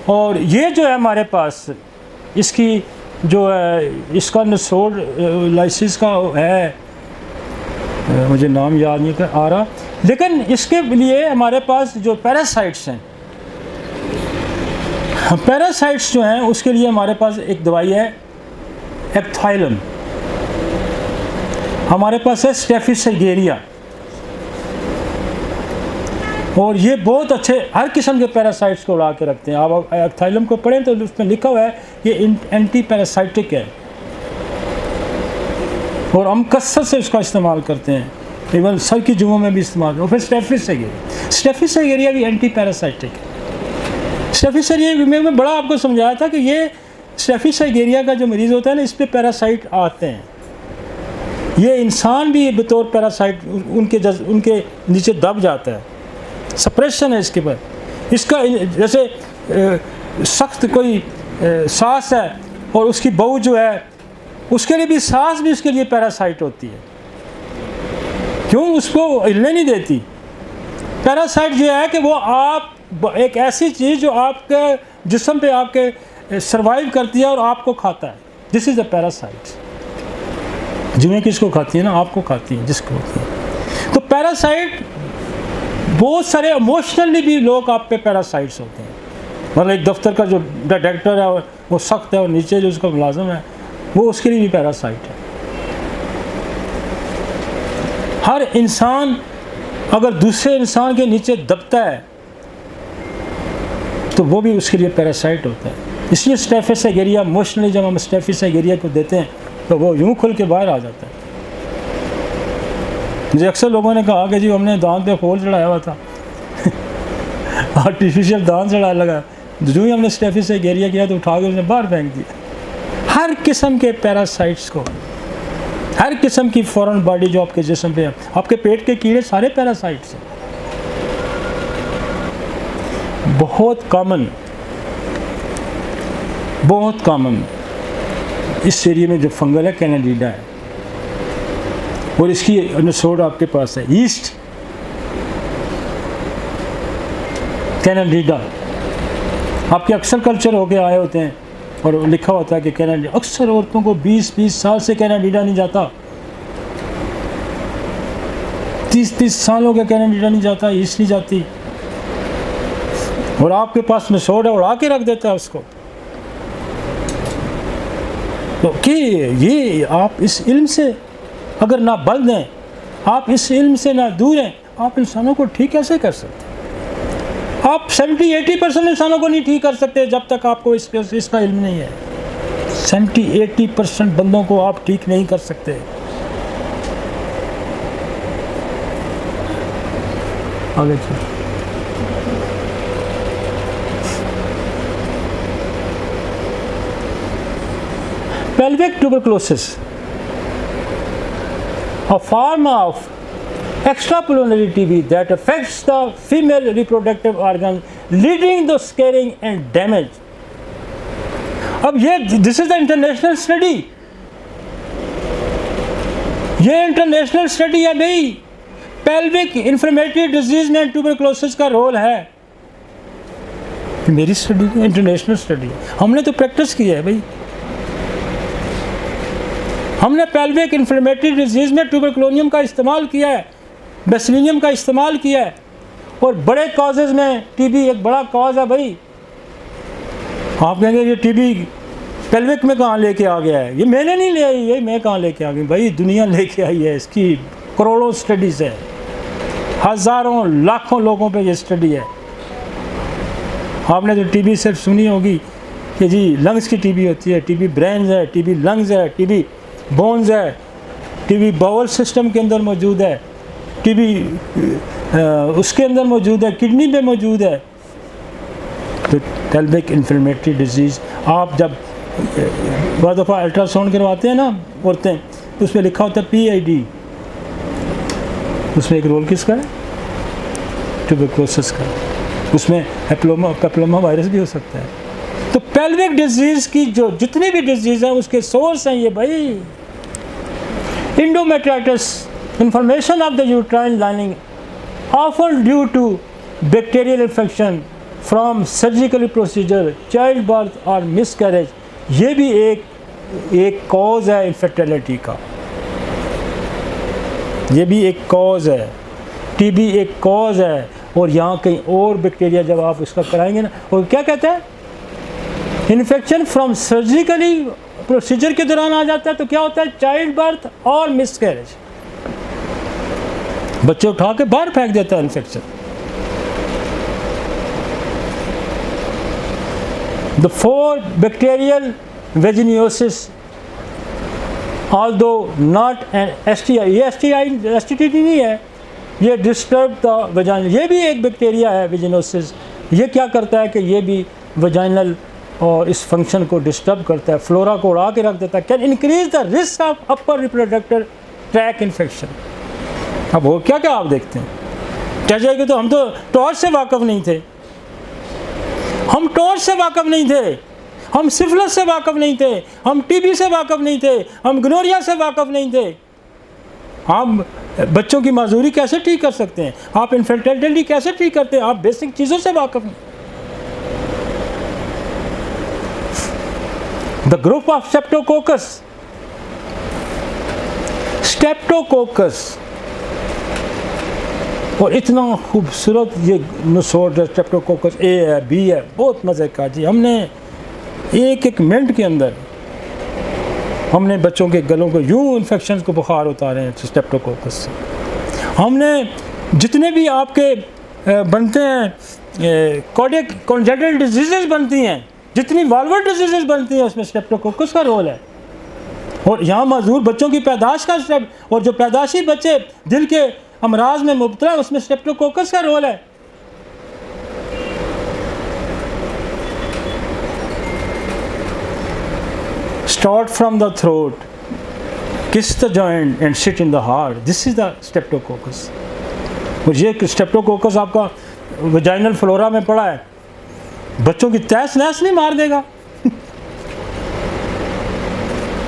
और ये जो है हमारे पास इसकी जो है, इसका नसोड लाइसिस का है, मुझे नाम याद नहीं कर आ रहा, लेकिन इसके लिए हमारे पास जो पैरासाइट्स हैं, पैरासाइट्स जो हैं उसके लिए हमारे पास एक दवाई है एप्थाइलम, हमारे पास है स्टेफिसेगेरिया। और ये बहुत अच्छे हर किस्म के पैरासाइट्स को उड़ा के रखते हैं। आप एप्थाइलम को पढ़ें तो उसमें लिखा हुआ है ये एंटी पैरासाइटिक है और हम कसरत से उसका इस्तेमाल करते हैं, इवन सर की जुओं में भी इस्तेमाल। और फिर स्टेफिसेगेरिया भी एंटी पैरासाइटिक है। स्टेफिसेगेरिया में मैं बड़ा आपको समझाया था कि ये स्टेफिसेगेरिया का जो मरीज़ होता है ना, इस पर पैरासाइट आते हैं। ये इंसान भी बतौर पैरासाइट उनके नीचे दब जाता है, सप्रेशन है इसके पर। इसका जैसे सख्त कोई सांस है और उसकी बहू जो है, उसके लिए भी सांस भी उसके लिए पैरासाइट होती है। क्यों? उसको हिलने नहीं देती। पैरासाइट जो है कि वो आप एक ऐसी चीज़ जो आपके जिस्म पे आपके सर्वाइव करती है और आपको खाता है, दिस इज़ अ पैरासाइट। जुएं किसको खाती है ना? आपको खाती है, जिसको होती है। तो पैरासाइट बहुत सारे इमोशनली भी लोग आप पे पैरासाइट्स होते हैं। मतलब एक दफ्तर का जो डायरेक्टर है वो सख्त है और नीचे जो उसका मुलाजिम है वो उसके लिए भी पैरासाइट है। हर इंसान अगर दूसरे इंसान के नीचे दबता है तो वो भी उसके लिए पैरासाइट होता है। इसलिए स्टेफिसेगेरिया इमोशनली जब हम स्टेफिसेगेरिया को देते हैं तो वो यूँ खुल के बाहर आ जाता है। मुझे अक्सर लोगों ने कहा कि जी हमने दांत पे खोल चढ़ाया हुआ था आर्टिफिशियल दांत चढ़ाया लगा, जो ही हमने स्टेफिसेगेरिया किया तो उठा के उसने बाहर फेंक दिया। हर किस्म के पैरासाइट्स को, हर किस्म की फॉरेन बॉडी जो आपके जिस्म पे है, आपके पेट के कीड़े सारे पैरासाइट्स हैं। बहुत कॉमन इस एरिया में जो फंगल है कैनाडिडा है और इसकी नसोड आपके पास है ईस्ट कैनाडिडा। आपके अक्सर कल्चर होके आए होते हैं और लिखा होता है कि कैनाडिडा। अक्सर औरतों को 20-20 साल से कैनाडिडा नहीं जाता, 30-30 साल हो गया कैनाडिडा नहीं जाता, ईस्ट नहीं जाती। और आपके पास निचोड़ है, उड़ा के रख देता है उसको। तो कि ये आप इस इल्म से अगर ना बल्द हैं, आप इस इल्म से ना दूर हैं, आप इंसानों को ठीक कैसे कर सकते हैं? आप 70-80% इंसानों को नहीं ठीक कर सकते जब तक आपको इसका इल्म नहीं है। 70-80% बंदों को आप ठीक नहीं कर सकते। आगे चलिए। Pelvic tuberculosis, a form of extrapulmonary TB that affects the female reproductive organ, leading to scarring and damage. अब ये this is the international study, ये इंटरनेशनल स्टडी है भाई। पेल्विक इन्फ्लेमेटरी डिजीज में ट्यूबरकुलोसिस का रोल है। मेरी स्टडी है, इंटरनेशनल स्टडी है, हमने तो प्रैक्टिस की है भाई। हमने पेल्विक इन्फ्लेमेटरी डिजीज में ट्यूबरकुलोनियम का इस्तेमाल किया है, बेसिलियम का इस्तेमाल किया है, और बड़े कॉजेज में टीबी एक बड़ा कॉज है भाई। आप कहेंगे ये टीबी पेल्विक में कहाँ लेके आ गया है? ये मैंने नहीं ले आई, ये मैं कहाँ लेके आ गई भाई, दुनिया लेके आई है। इसकी करोड़ों स्टडीज है, हज़ारों लाखों लोगों पे ये स्टडी है। आपने तो टीबी सिर्फ सुनी होगी कि जी लंग्स की टीबी होती है, टीबी ब्रेन है, टीबी लंग्स है, टीबी बोन्स है, टीबी बाउल सिस्टम के अंदर मौजूद है, टीबी उसके अंदर मौजूद है, किडनी में मौजूद है। तो पेल्विक इन्फ्लेमेटरी डिजीज़, आप जब बहुत दफ़ा अल्ट्रासाउंड करवाते हैं ना औरतें, तो उसमें लिखा होता है PID, उसमें एक रोल किसका है? ट्यूबरकुलोसिस का। उसमें पेप्लोमा वायरस भी हो सकता है। तो पेल्विक डिजीज़ की जो जितनी भी डिजीज़ हैं उसके सोर्स हैं ये भाई। Endometritis, information of the uterine lining often due to bacterial infection from surgical procedure, childbirth और मिसकैरेज, ये भी एक कॉज है इनफर्टिलिटी का। ये भी एक कॉज है, टीबी एक कॉज है। और यहाँ कहीं और बैक्टीरिया जब आप इसका कराएंगे ना, और क्या कहते हैं, इन्फेक्शन फ्रॉम सर्जिकली प्रोसीजर के दौरान आ जाता है, तो क्या होता है? चाइल्ड बर्थ और मिसकैरेज, बच्चे उठा के बाहर फेंक देता है infection. The 4 bacterial vaginosis although not an STI, ये STD नहीं है, ये डिस्टर्ब द वजाइनल, ये भी एक बैक्टीरिया है वेजिनोसिस। ये क्या करता है कि ये भी वजाइनल और इस फंक्शन को डिस्टर्ब करता है, फ्लोरा को उड़ा के रख देता है। Can increase the risk of upper reproductive tract infection. अब वो क्या क्या आप देखते हैं, कह जाएगी तो हम तो टॉर्च से वाकफ़ नहीं थे, हम टॉर्च से वाकफ़ नहीं थे, हम सिफिलिस से वाकफ़ नहीं थे, हम टीबी से वाकफ़ नहीं थे, हम गनोरिया से वाकफ़ नहीं थे। हम बच्चों की माजूरी कैसे ठीक कर सकते हैं, आप इनफर्टिलिटी कैसे ठीक करते हैं, आप बेसिक चीज़ों से वाकफ़ नहीं। द ग्रुप ऑफ स्टेप्टोकोकस, और इतना खूबसूरत ये नसोड़ स्टेप्टोकोकस ए है, बी है, बहुत मज़े का जी। हमने एक मिनट के अंदर हमने बच्चों के गलों को यूँ इन्फेक्शन को बुखार उतारे हैं स्टेप्टोकोकस से। हमने जितने भी आपके बनते हैं कार्डियक कॉन्जेनिटल डिजीज़ बनती हैं, जितनी वाल्वुलर डिजीज़ बनती हैं, उसमें स्टेप्टोकोकस का रोल है। और यहाँ मौजूद बच्चों की पैदाश का स्टेप, और जो पैदाशी बच्चे दिल के अमराज में मुब्तला है, उसमें स्टेप्टोकोकस का रोल है। Start from the throat, kiss the joint and sit in the heart. This is the streptococcus. और ये स्टेप्टोकोकस आपका वजाइनल फ्लोरा में पड़ा है, बच्चों की तहस नहस नहीं मार देगा,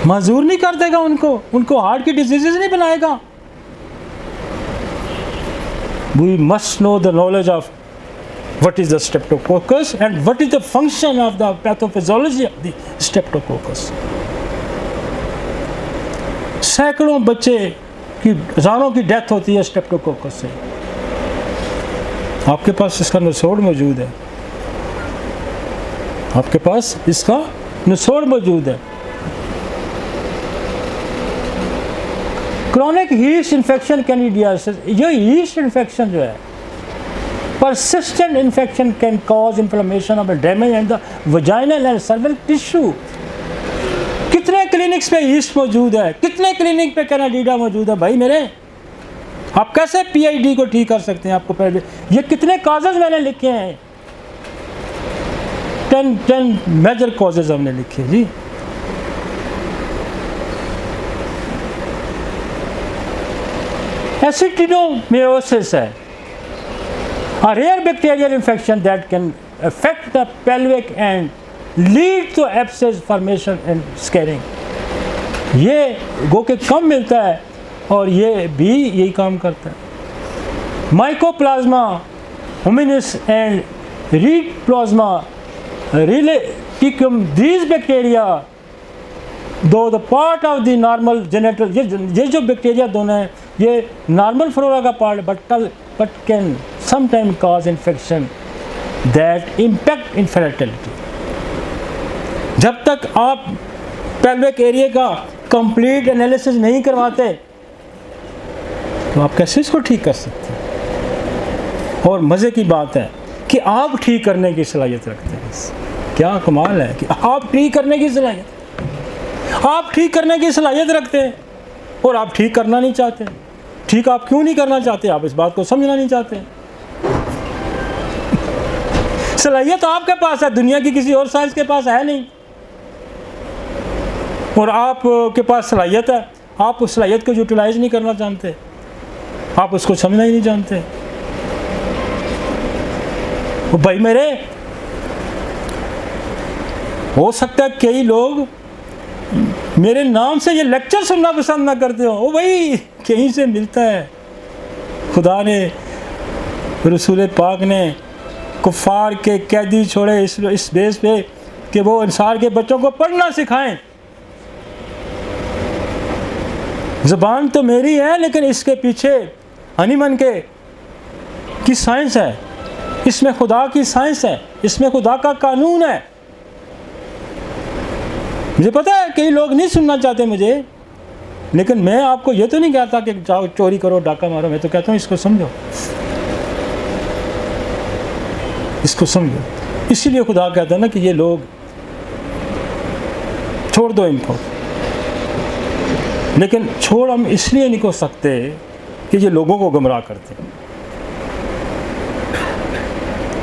माजूर नहीं कर देगा उनको हार्ट की डिजीजेज नहीं बनाएगा। We must know the knowledge of what is the streptococcus and what is the function of the pathophysiology of the streptococcus. सैकड़ों बच्चे की, हज़ारों की डेथ होती है स्टेप्टोकोकस से। आपके पास इसका निचोड़ मौजूद है। आपके पास इसका निचोड़ मौजूद है। क्रॉनिक यीस्ट इन्फेक्शन कैंडिडियासिस, ये यीस्ट इन्फेक्शन जो है, persistent infection can cause inflammation of the damage and the vaginal and cervical tissue। कितने क्लिनिक्स पे यीस्ट मौजूद है, कितने क्लिनिक पे कैंडिडा मौजूद है भाई मेरे। आप कैसे पीआईडी को ठीक कर सकते हैं? आपको पहले ये कितने कॉजेज मैंने लिखे हैं, 10 मेजर कॉजेज हमने लिखे जी। एसिटिडोमायोसिस है, a rare bacterial infection that can affect the pelvic and lead to abscess formation and scarring। ये गो के कम मिलता है और ये भी यही काम करता है। Mycoplasma hominis and ureaplasma urealyticum, these bacteria though the part of the normal genital, ये जो बैक्टीरिया दोनों हैं ये नॉर्मल फ्लोरा का part but can sometimes cause infection that impact infertility। जब तक आप पेल्विक एरिया का कंप्लीट एनालिसिस नहीं करवाते तो आप कैसे इसको ठीक कर सकते हैं? और मज़े की बात है कि आप ठीक करने की सलाहियत रखते हैं। क्या कमाल है कि आप ठीक करने की सलाहियत रखते हैं और आप ठीक करना नहीं चाहते। ठीक आप क्यों नहीं करना चाहते? आप इस बात को समझना नहीं चाहते। सलाहियत आपके पास है, दुनिया की किसी और साइंस के पास है नहीं। और आपके पास सलाहियत है, आप उस सलाहियत को यूटिलाइज नहीं करना जानते, आप उसको समझना ही नहीं जानते। तो भाई मेरे, हो सकता है कई लोग मेरे नाम से ये लेक्चर सुनना पसंद ना करते हो। ओ भाई, कहीं से मिलता है। खुदा ने, रसूल पाक ने कुफ़ार के कैदी छोड़े इस बेस पे कि वो इंसान के बच्चों को पढ़ना सिखाएं। ज़बान तो मेरी है लेकिन इसके पीछे हनीमन की साइंस है, इसमें खुदा की साइंस है, इसमें खुदा का कानून है। मुझे पता है कई लोग नहीं सुनना चाहते मुझे, लेकिन मैं आपको ये तो नहीं कहता कि जाओ चोरी करो, डाका मारो। मैं तो कहता हूँ इसको समझो, इसको समझो। इसीलिए खुदा कहता है ना कि ये लोग छोड़ दो इनको। लेकिन छोड़ हम इसलिए नहीं कर सकते कि ये लोगों को गुमराह करते हैं,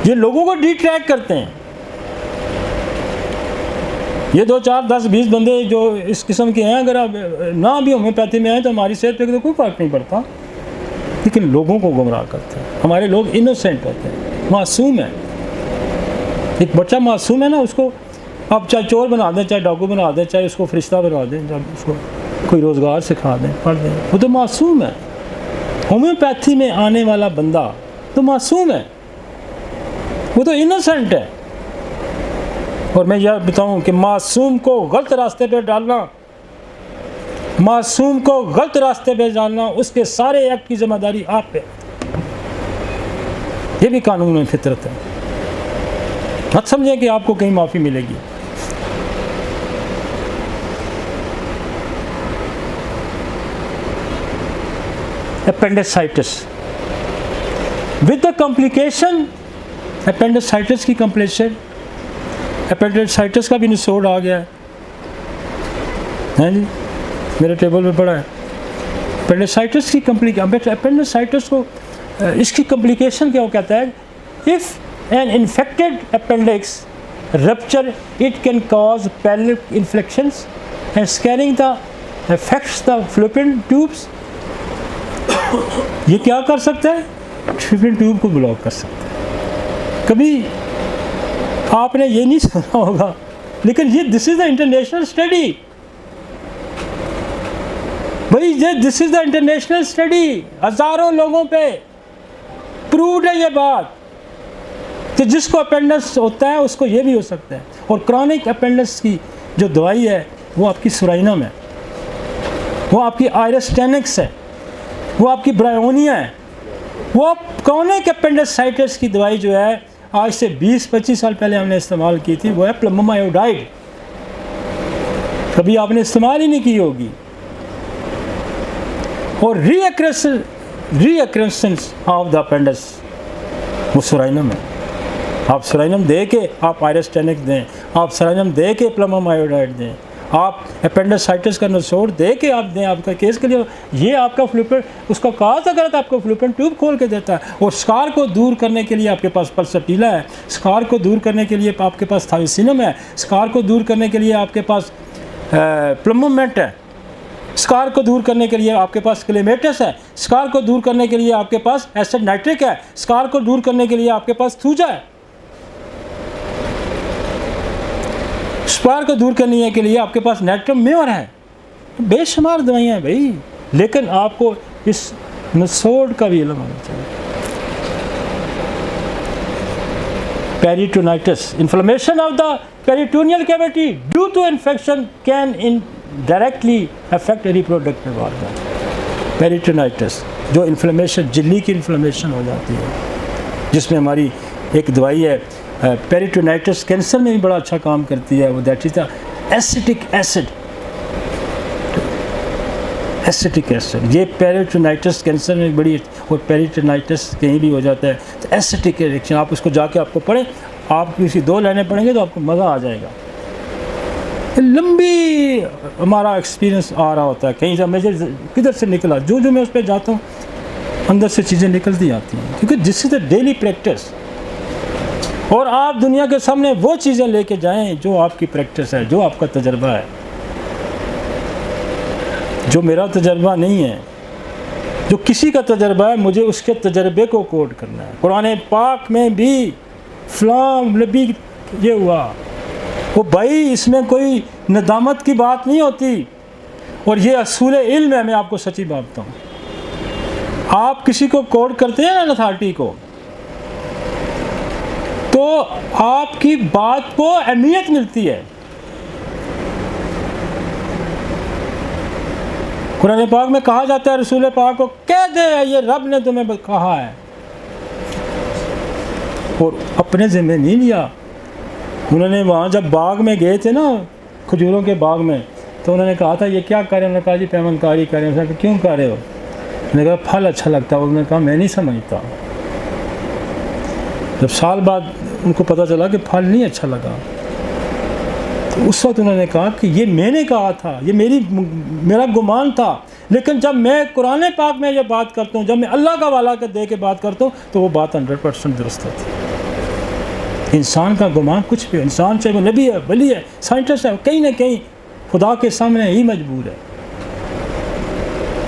ये लोगों को डिट्रैक्ट करते हैं। ये 2, 4, 10, 20 बंदे जो इस किस्म के हैं, अगर आप ना भी होम्योपैथी में आए तो हमारी सेहत पे तो कोई फ़र्क नहीं पड़ता, लेकिन लोगों को गुमराह करते हैं। हमारे लोग इनोसेंट होते हैं, मासूम है। एक बच्चा मासूम है ना, उसको आप चाहे चोर बना दें, चाहे डाकू बना दें, चाहे उसको फरिश्ता बना दें, चाहे उसको कोई रोज़गार सिखा दें, पढ़ दें, वो तो मासूम है। होम्योपैथी में आने वाला बंदा तो मासूम है, वो तो इनोसेंट है। और मैं यह बताऊं कि मासूम को गलत रास्ते पे डालना, मासूम को गलत रास्ते पे डालना, उसके सारे एक्ट की जिम्मेदारी आप पे। ये भी कानून में फितरत है। मत समझें कि आपको कहीं माफ़ी मिलेगी। Appendicitis with the complication, appendicitis की कॉम्प्लिकेशन, अपेंडिसाइटिस का भी निचोड़ आ गया है जी, मेरे टेबल पे पड़ा है। अपेंडिसाइटिस की अपेंडिसाइटिस को इसकी कॉम्प्लिकेशन क्या वो कहता है, if an infected appendix rupture it can cause pelvic inflections and scaring the affects the fallopian tubes. ये क्या कर सकता है? फ्लोपियन ट्यूब को ब्लॉक कर सकता है। कभी आपने ये नहीं सुना होगा, लेकिन ये this is the international study भाई, ये this is the international study. हज़ारों लोगों पे प्रूव्ड है ये बात कि जिसको अपेंडिक्स होता है उसको ये भी हो सकता है। और क्रॉनिक अपेंडिक्स की जो दवाई है वो आपकी सुराइनम है, वो आपकी आयरस्टेनिक्स है, वो आपकी ब्रायोनिया है। वो क्रॉनिक अपेंडिसाइटिस की दवाई जो है आज से 20-25 साल पहले हमने इस्तेमाल की थी, वो है प्लमम आयोडाइड। कभी आपने इस्तेमाल ही नहीं की होगी। और रीअक्रेंसेंस ऑफ द अपेंडिक्स, वो सुराइनम है। आप सुराइनम दे के आप आयरस्टेनिक दें, आप सुराइनम दे के प्लमम आयोडाइड दें, आप अपेंडिसाइटिस का नसोड़ दे के आप दें आपका केस के लिए, ये आपका फ्लूपेंट, उसका कहा था गलत, आपको फ्लूपेंट ट्यूब खोल के देता है। और स्कार को दूर करने के लिए आपके पास पल्सटीला है, स्कार को दूर करने के लिए आपके पास थायोसिनम है, स्कार को दूर करने के लिए आपके पास प्लमोमेंट है, स्कार को दूर करने के लिए आपके पास क्लेमेटस है, स्कार को दूर करने के लिए आपके पास एसिड नाइट्रिक है, स्कार को दूर करने के लिए आपके पास थूजा है, स्कार को दूर करने के लिए आपके पास नाइट्रम म्योर है। बेशुमार दवाइयाँ हैं भाई, लेकिन आपको इस नसोड़ का भी इल्म होना चाहिए। Peritonitis, inflammation of the peritoneal cavity due to infection can directly affect reproductive organ. Peritonitis जो इन्फ्लेमेशन, झिल्ली की इन्फ्लेमेशन हो जाती है, जिसमें हमारी एक दवाई है पेरिटोनाइटिस, कैंसर में भी बड़ा अच्छा काम करती है, वो that is the acetic acid. Acetic acid ये पेरिटोनाइटिस कैंसर में बड़ी, और पेरिटोनाइटिस कहीं भी हो जाता है तो एसिटिक रिएक्शन, आप उसको जाके आपको पढ़ें, आप किसी 2 लाइनें पढ़ेंगे तो आपको मज़ा आ जाएगा। लंबी हमारा एक्सपीरियंस आ रहा होता है, कहीं से मुझे किधर से निकला, जो मैं उस पर जाता हूँ अंदर से चीज़ें निकलती आती हैं, क्योंकि this is the daily practice. और आप दुनिया के सामने वो चीज़ें लेके जाएं जो आपकी प्रैक्टिस है, जो आपका तजर्बा है। जो मेरा तजर्बा नहीं है, जो किसी का तजर्बा है, मुझे उसके तजर्बे को कोट करना है। कुरान पाक में भी फलां नबी ये हुआ, वो भाई इसमें कोई नदामत की बात नहीं होती, और ये असूल इल्म है। मैं आपको सच्ची बात बताऊँ, आप किसी को कोट करते हैं ना अथॉरिटी को, तो आपकी बात को अहमियत मिलती है। कुरान पाक में कहा जाता है रसूल पाक को कह दे ये रब ने तुम्हें कहा है, और अपने ज़िम्मे नहीं लिया। उन्होंने वहाँ जब बाग में गए थे ना, खजूरों के बाग में, तो उन्होंने कहा था ये क्या कर रहे हैं? उन्होंने कहा जी पैमनकारी कर रहे हैं। उन्होंने कहा क्यों कर रहे हो? उन्होंने कहा फल अच्छा लगता है। उन्होंने कहा मैं नहीं समझता। जब साल बाद उनको पता चला कि फल नहीं अच्छा लगा, तो उस वक्त उन्होंने कहा कि ये मैंने कहा था, ये मेरा गुमान था, लेकिन जब मैं कुरान पाक में ये बात करता हूँ, जब मैं अल्लाह का वाला के दे के बात करता हूँ, तो वो बात 100% दुरुस्त होती है। इंसान का गुमान कुछ भी हो, इंसान चाहे वो नबी है, वली है, साइंटिस्ट है, कहीं ना कहीं खुदा के सामने ही मजबूर है।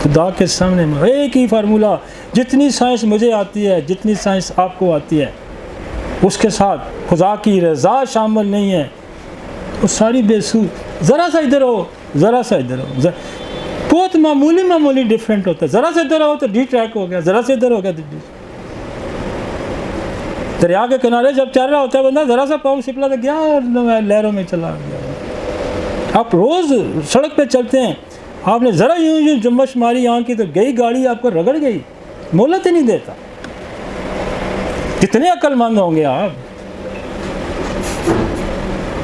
खुदा के सामने एक ही फार्मूला, जितनी साइंस मुझे आती है, जितनी साइंस आपको आती है, उसके साथ खुदा की रज़ा शामिल नहीं है, वो सारी बेसूर। ज़रा सा इधर हो, ज़रा सा इधर हो, बहुत मामूली डिफरेंट होता है। ज़रा से इधर हो तो डी ट्रैक हो गया, ज़रा से इधर हो गया। दरिया के किनारे जब चल रहा होता है बंदा, ज़रा सा पाँव सिपला तो गया और लहरों में चला गया। आप रोज़ सड़क पे चलते हैं, आपने ज़रा यूँ जुम्बश मारी यहाँ की तो गई गाड़ी, आपको रगड़ गई, मोहलत ही नहीं देता। कितने अक्लमंद होंगे आप।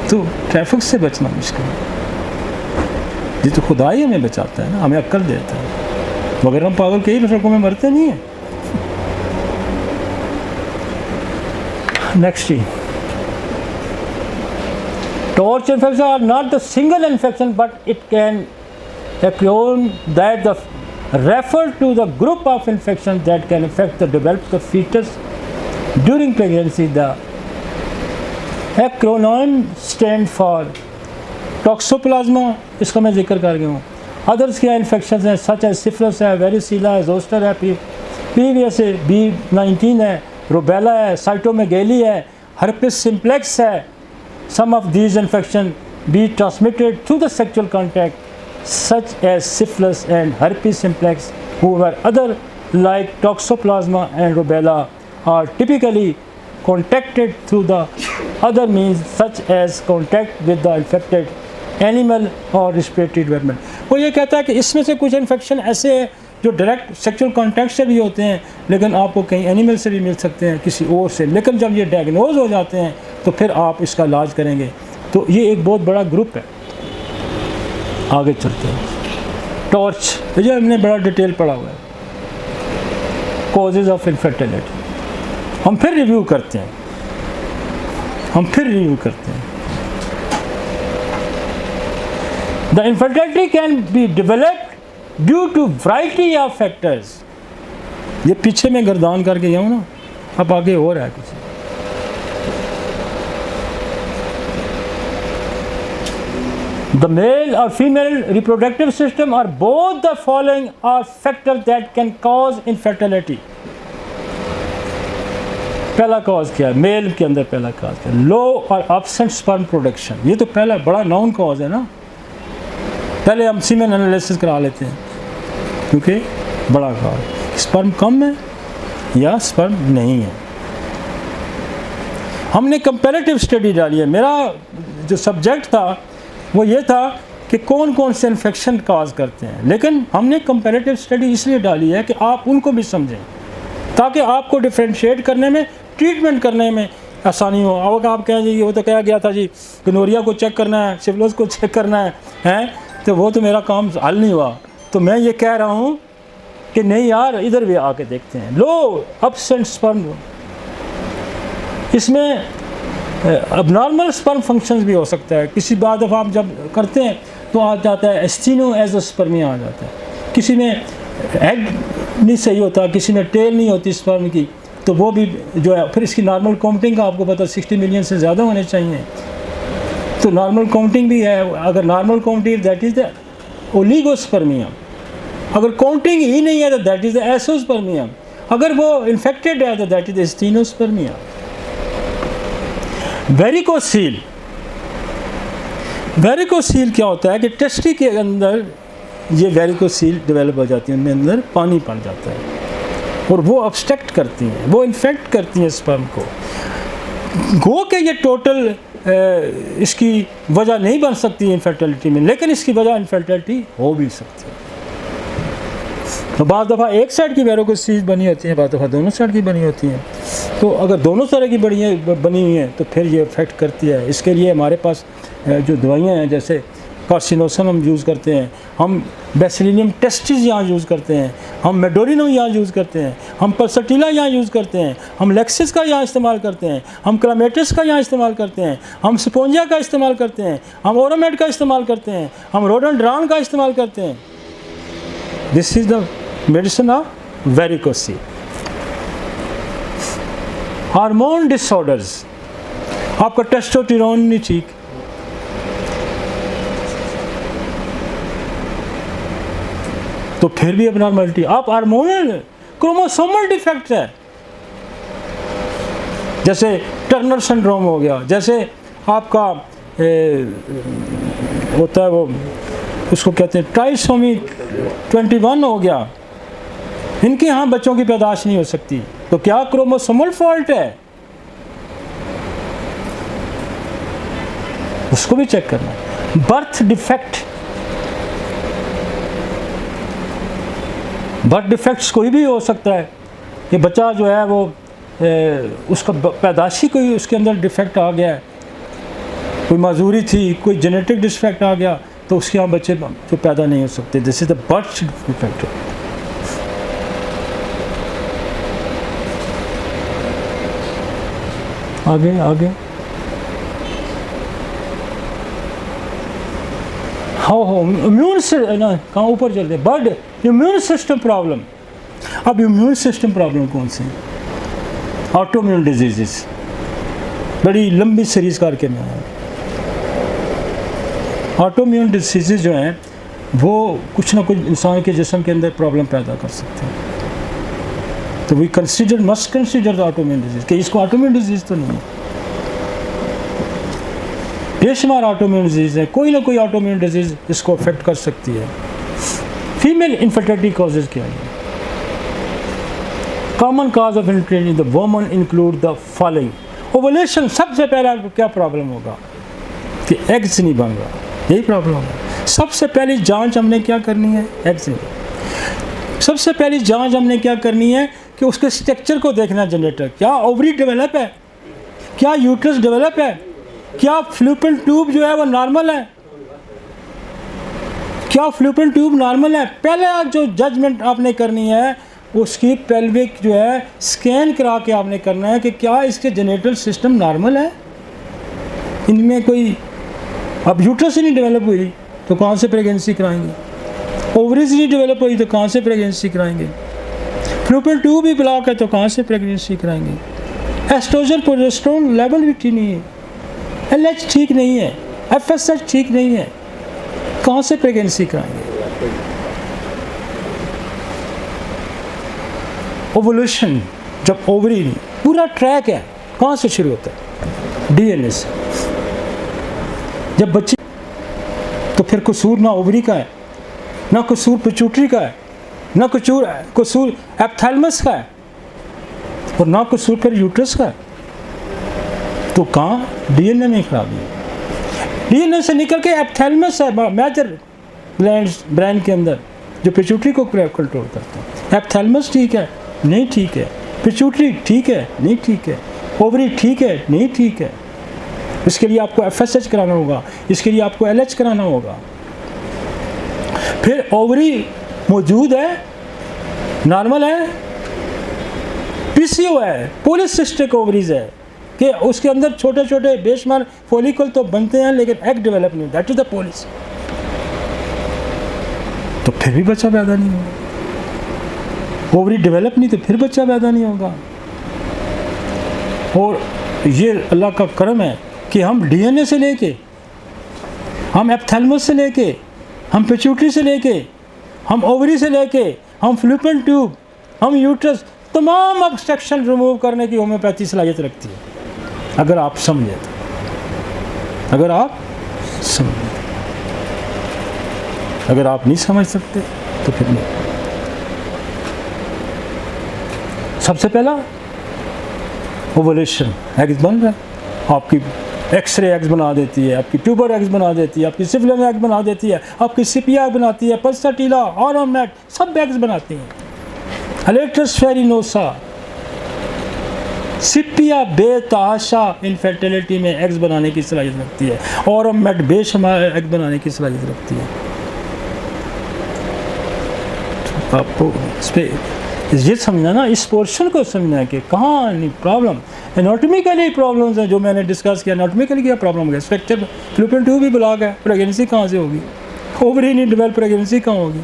तो ट्रैफिक से बचना मुश्किल है, ये तो खुदा ही हमें बचाता है ना, हमें अक्ल देता है, मगर हम पागल कई सड़कों में मरते नहीं हैं। Next, torch infection are not the single infection, but it can occur that the refer to the group of infections that can affect the development of fetus during pregnancy. The acronym stand for toxoplasma, इसका मैं जिक्र कर गया हूँ। Others क्या infection हैं सच है syphilis है, वेरिसीला है, जोस्टर है, पीवीएस है, B19 है, रूबेला है, साइटोमेगाली है, हर्पिस सिम्प्लेक्स है। Some of these infections be transmitted through the sexual contact, such as syphilis and herpes simplex. However, other like toxoplasma and rubella are typically contacted through the other means, such as contact with the infected animal or respiratory development. वो ये कहता है कि इसमें से कुछ infection ऐसे जो डायरेक्ट सेक्सुअल कॉन्टैक्ट से भी होते हैं, लेकिन आपको कहीं एनिमल से भी मिल सकते हैं, किसी और से। लेकिन जब ये डायग्नोज हो जाते हैं तो फिर आप इसका इलाज करेंगे। तो ये एक बहुत बड़ा ग्रुप है। आगे चलते हैं। टॉर्च, ये हमने बड़ा डिटेल पढ़ा हुआ है, कॉजेज ऑफ इनफर्टिलिटी। हम फिर रिव्यू करते हैं। The infertility can be developed due to variety of factors। ये पीछे में गर्दान करके गया हूँ ना, अब आगे हो रहा है कुछ। The male or female reproductive system or both the following are factors that can cause infertility। पहला कॉज क्या है मेल के अंदर? पहला कॉज क्या है? लो और एब्सेंट स्पर्म प्रोडक्शन। ये तो पहला बड़ा नाउन कॉज है ना। पहले हम सीमेन एनालिसिस करा लेते हैं, क्योंकि बड़ा कॉज स्पर्म कम है या स्पर्म नहीं है। हमने कंपैरेटिव स्टडी डाली है। मेरा जो सब्जेक्ट था वो ये था कि कौन कौन से इन्फेक्शन काज करते हैं, लेकिन हमने कंपैरेटिव स्टडी इसलिए डाली है कि आप उनको भी समझें, ताकि आपको डिफ्रेंशिएट करने में, ट्रीटमेंट करने में आसानी हो। अब आप कहें जी वो तो कहा गया था जी गनोरिया को चेक करना है, सिफिलिस को चेक करना है, तो वो तो मेरा काम हल नहीं हुआ। तो मैं ये कह रहा हूँ कि नहीं यार, इधर भी आके देखते हैं। लो एब्सेंट स्पर्म, इसमें अबनॉर्मल स्पर्म फंक्शंस भी हो सकता है। किसी बार दफ़ा आप जब करते हैं तो आ जाता है एस्टिनोएज़ोस्पर्मिया आ जाता है। किसी में एग नहीं सही होता, किसी में टेल नहीं होती स्पर्म की, तो वो भी जो है। फिर इसकी नॉर्मल काउंटिंग का आपको पता 60 मिलियन से ज़्यादा होने चाहिए। तो नॉर्मल काउंटिंग भी है। अगर normal counting that is the oligospermia. अगर काउंटिंग ही नहीं है तो दैट इज़ द एसोस्पर्मिया। अगर वो इन्फेक्टेड है तो that is the asthenospermia. Varicocele, varicocele क्या होता है कि टेस्टी के अंदर ये वेरिकोसील डेवलप हो जाती है, उनके अंदर पानी पड़ जाता है और वो ऑब्स्ट्रक्ट करती हैं, वो इन्फेक्ट करती हैं स्पर्म को। गो के ये टोटल इसकी वजह नहीं बन सकती इनफर्टिलिटी में, लेकिन इसकी वजह इनफर्टिलिटी हो भी सकती है। तो बाद दफ़ा एक साइड की वेरिकोसील बनी होती है, बाद दफ़ा दोनों साइड की बनी होती हैं। तो अगर दोनों तरह की बनी हुई हैं तो फिर ये इफेक्ट करती है। इसके लिए हमारे पास जो दवाइयाँ हैं, जैसे कार्सिनोसन हम यूज़ करते हैं, हम बेसिलियम टेस्टिस यहाँ यूज़ करते हैं, हम मेडोरिनो यहाँ यूज़ करते हैं, हम पल्सटीला यहाँ यूज़ करते हैं, हम लेक्सिस का यहाँ इस्तेमाल करते हैं, हम क्लामेटिस का यहाँ इस्तेमाल करते हैं, हम स्पोंजिया का इस्तेमाल करते हैं, हम ओरोमेड का इस्तेमाल करते हैं, हम रोडोड्रान का इस्तेमाल करते हैं। This is the medicine of varicocele. Hormone disorders, आपका टेस्टोस्टेरोन नहीं ठीक, तो फिर भी अबनॉर्मलिटी। आप हार्मोनल क्रोमोसोमल डिफेक्ट है, जैसे टर्नर सिंड्रोम हो गया, जैसे आपका होता है वो उसको कहते हैं ट्राइसोमी 21 हो गया, इनके यहाँ बच्चों की पैदाइश नहीं हो सकती। तो क्या क्रोमोसोमल फॉल्ट है? उसको भी चेक करना। बर्थ डिफेक्ट, बर्थ डिफेक्ट्स कोई भी हो सकता है। ये बच्चा जो है वो उसका पैदाशी कोई उसके अंदर डिफेक्ट आ गया है, कोई माजूरी थी, कोई जेनेटिक डिफेक्ट आ गया, तो उसके यहाँ बच्चे जो पैदा नहीं हो सकते। This is the birth defect. आगे आगे हो इम्यून से ना, कहाँ ऊपर चलते हैं। But immune system problem. अब इम्यून सिस्टम प्रॉब्लम कौन से हैं? ऑटोइम्यून डिजीजेस, बड़ी लंबी सीरीज करके मैं आया। ऑटोइम्यून डिजीजेस जो हैं वो कुछ ना कुछ इंसान के जिस्म के अंदर प्रॉब्लम पैदा कर सकते हैं। तो we must consider the autoimmune disease कि इसको ऑटोइम्यून डिजीज तो नहीं है। बेशुमार ऑटोइम्यून डिजीज है, कोई ना कोई ऑटोइम्यून डिजीज इसको अफेक्ट कर सकती है। फीमेल इनफर्टिलिटी कॉजेज क्या है? Common cause of infertility in the woman include the following. Ovulation, सबसे पहला क्या प्रॉब्लम होगा कि एग्स नहीं बन रहा, यही प्रॉब्लम होगा। सबसे पहली जांच हमने क्या करनी है? एग्स नहीं। सबसे पहली जांच हमने क्या करनी है कि उसके स्ट्रक्चर को देखना जनरेटर, क्या ओवरी डेवलप है, क्या यूट्रस डेवलप है, क्या फ्लूपियन ट्यूब जो है वो नॉर्मल है, क्या फ्लूपियन ट्यूब नॉर्मल है। पहले जो जजमेंट आपने करनी है उसकी पेल्विक जो है स्कैन करा के आपने करना है कि क्या इसके जेनेटल सिस्टम नॉर्मल है, इनमें कोई, अब यूट्रस ही नहीं डेवलप हुई तो कहाँ से प्रेगनेंसी कराएंगे, ओवरीज नहीं डेवलप हुई तो कहाँ से प्रेगनेंसी कराएंगे, फ्लूपियन ट्यूब भी ब्लॉक है तो कहाँ से प्रेगनेंसी कराएंगे, एस्ट्रोजन प्रोजेस्टेरोन लेवल भी ठीक नहीं है, LH ठीक नहीं है, FSH ठीक नहीं है, कहाँ से प्रेगनेंसी कराएंगे। ओवुलेशन, जब ओवरी नहीं, पूरा ट्रैक है, कहाँ से शुरू होता है, DNA से। जब बच्चे, तो फिर कसूर ना ओवरी का है, ना कसूर पिट्यूटरी का है, ना कसूर एप्थैलमस का है, और ना कसूर फिर यूट्रस का है, तो कहाँ DNA में खराबी है। DNA से निकल के एप्थैलमस है मेजर ग्लैंड्स ब्रेन के अंदर जो पिट्यूटरी को कंट्रोल करता है। एप्थैलमस ठीक है, नहीं ठीक है, पिट्यूटरी ठीक है, नहीं ठीक है, ओवरी ठीक है, नहीं ठीक है, इसके लिए आपको FSH कराना होगा, इसके लिए आपको LH कराना होगा। फिर ओवरी मौजूद है, नॉर्मल है, PCO है, पॉलीसिस्टिक ओवरीज है, कि उसके अंदर छोटे छोटे बेशुमार फॉलिकल तो बनते हैं लेकिन एग डेवलप नहीं, दैट इज द पॉलिस, तो फिर भी बच्चा पैदा नहीं होगा। ओवरी डेवलप नहीं तो फिर बच्चा पैदा नहीं होगा। और ये अल्लाह का करम है कि हम DNA से लेके, हम एप्थैलमस से लेके, हम पिट्यूटरी से लेके, हम ओवरी से लेके, हम फ्लूपियन ट्यूब, हम यूट्रस, तमाम ऑब्स्ट्रक्शन रिमूव करने की होम्योपैथी सलाहियत रखती है, अगर आप समझे तो, अगर आप समझे। अगर आप नहीं समझ सकते तो फिर नहीं। सबसे पहला ओवुलेशन, एग्स बन रहा है, आपकी एक्सरे एग्स बना देती है, आपकी ट्यूबर एग्स बना देती है, आपकी सिफिलिन एग बना देती है, आपकी सिपिया बनाती है, पल्सटीला, ऑरोमेट, सब एग्स बनाती हैं। एलेक्ट्रस फेरिनोसा, सिपिया बेतहाशा इनफर्टिलिटी में एग्स बनाने की सलाहियत रखती है, ऑरोमेट बेशुमार एग बनाने की सलाहियत रखती है। आपको इस पर ये समझना ना, इस पोर्शन को समझना है कि कहाँ नहीं प्रॉब्लम, एनाटॉमिकली प्रॉब्लम्स हैं जो मैंने डिस्कस किया। एनाटॉमिकली क्या प्रॉब्लम हो गया, स्ट्रक्चर फ्लूपियन ट्यूब भी ब्लॉक है, प्रेगनेंसी कहाँ से होगी, ओवरी नहीं डेवलप, प्रेगनेंसी कहाँ होगी,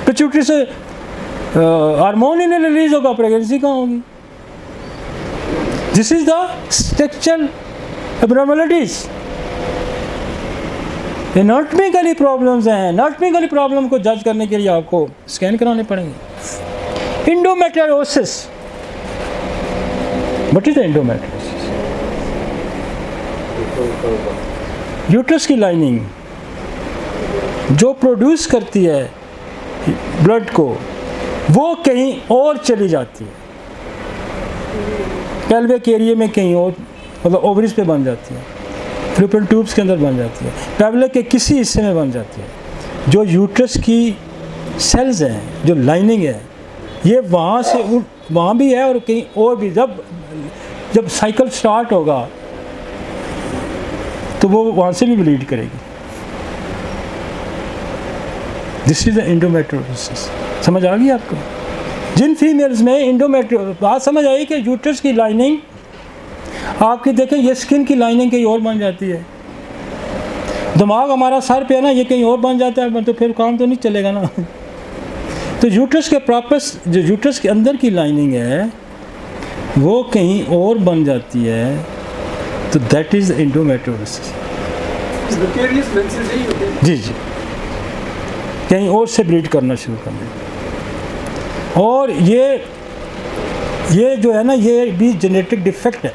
पिट्यूटरी से हार्मोन ही नहीं रिलीज होगा, प्रेगनेंसी कहाँ होगी। This is the structural abnormalities, anatomically problems हैं। एनाटॉमिकली प्रॉब्लम को जज करने के लिए आपको स्कैन कराने पड़ेंगे। इंडोमेट्रियोसिस, व्हाट इज द इंडोमेट्रियोसिस? यूट्रस की लाइनिंग जो प्रोड्यूस करती है ब्लड को, वो कहीं और चली जाती है, पेल्विक एरिया में कहीं और, मतलब ओवरीज पे बन जाती है, फ्लूपियन ट्यूब्स के अंदर बन जाती है, पेल्विक के किसी हिस्से में बन जाती है। जो यूट्रस की सेल्स हैं, जो लाइनिंग है, ये वहाँ से वहाँ भी है और कहीं और भी। जब साइकिल स्टार्ट होगा तो वो वहाँ से भी ब्लीड करेगी। This is the endometriosis. समझ आ गई आपको? जिन फीमेल्स में इंडोमेट्रियो, बात समझ आई कि यूट्रस की लाइनिंग आपकी, देखें ये स्किन की लाइनिंग कहीं और बन जाती है, दिमाग हमारा सर पे है ना, ये कहीं और बन जाता है, तो फिर काम तो नहीं चलेगा ना। तो यूट्रस के प्रॉपर जो यूट्रस के अंदर की लाइनिंग है वो कहीं और बन जाती है, तो दैट इज इंडोमेट्रियोसिस। जी जी, कहीं और से ब्लीड करना शुरू कर दें। और ये जो है ना, ये भी जेनेटिक डिफेक्ट है।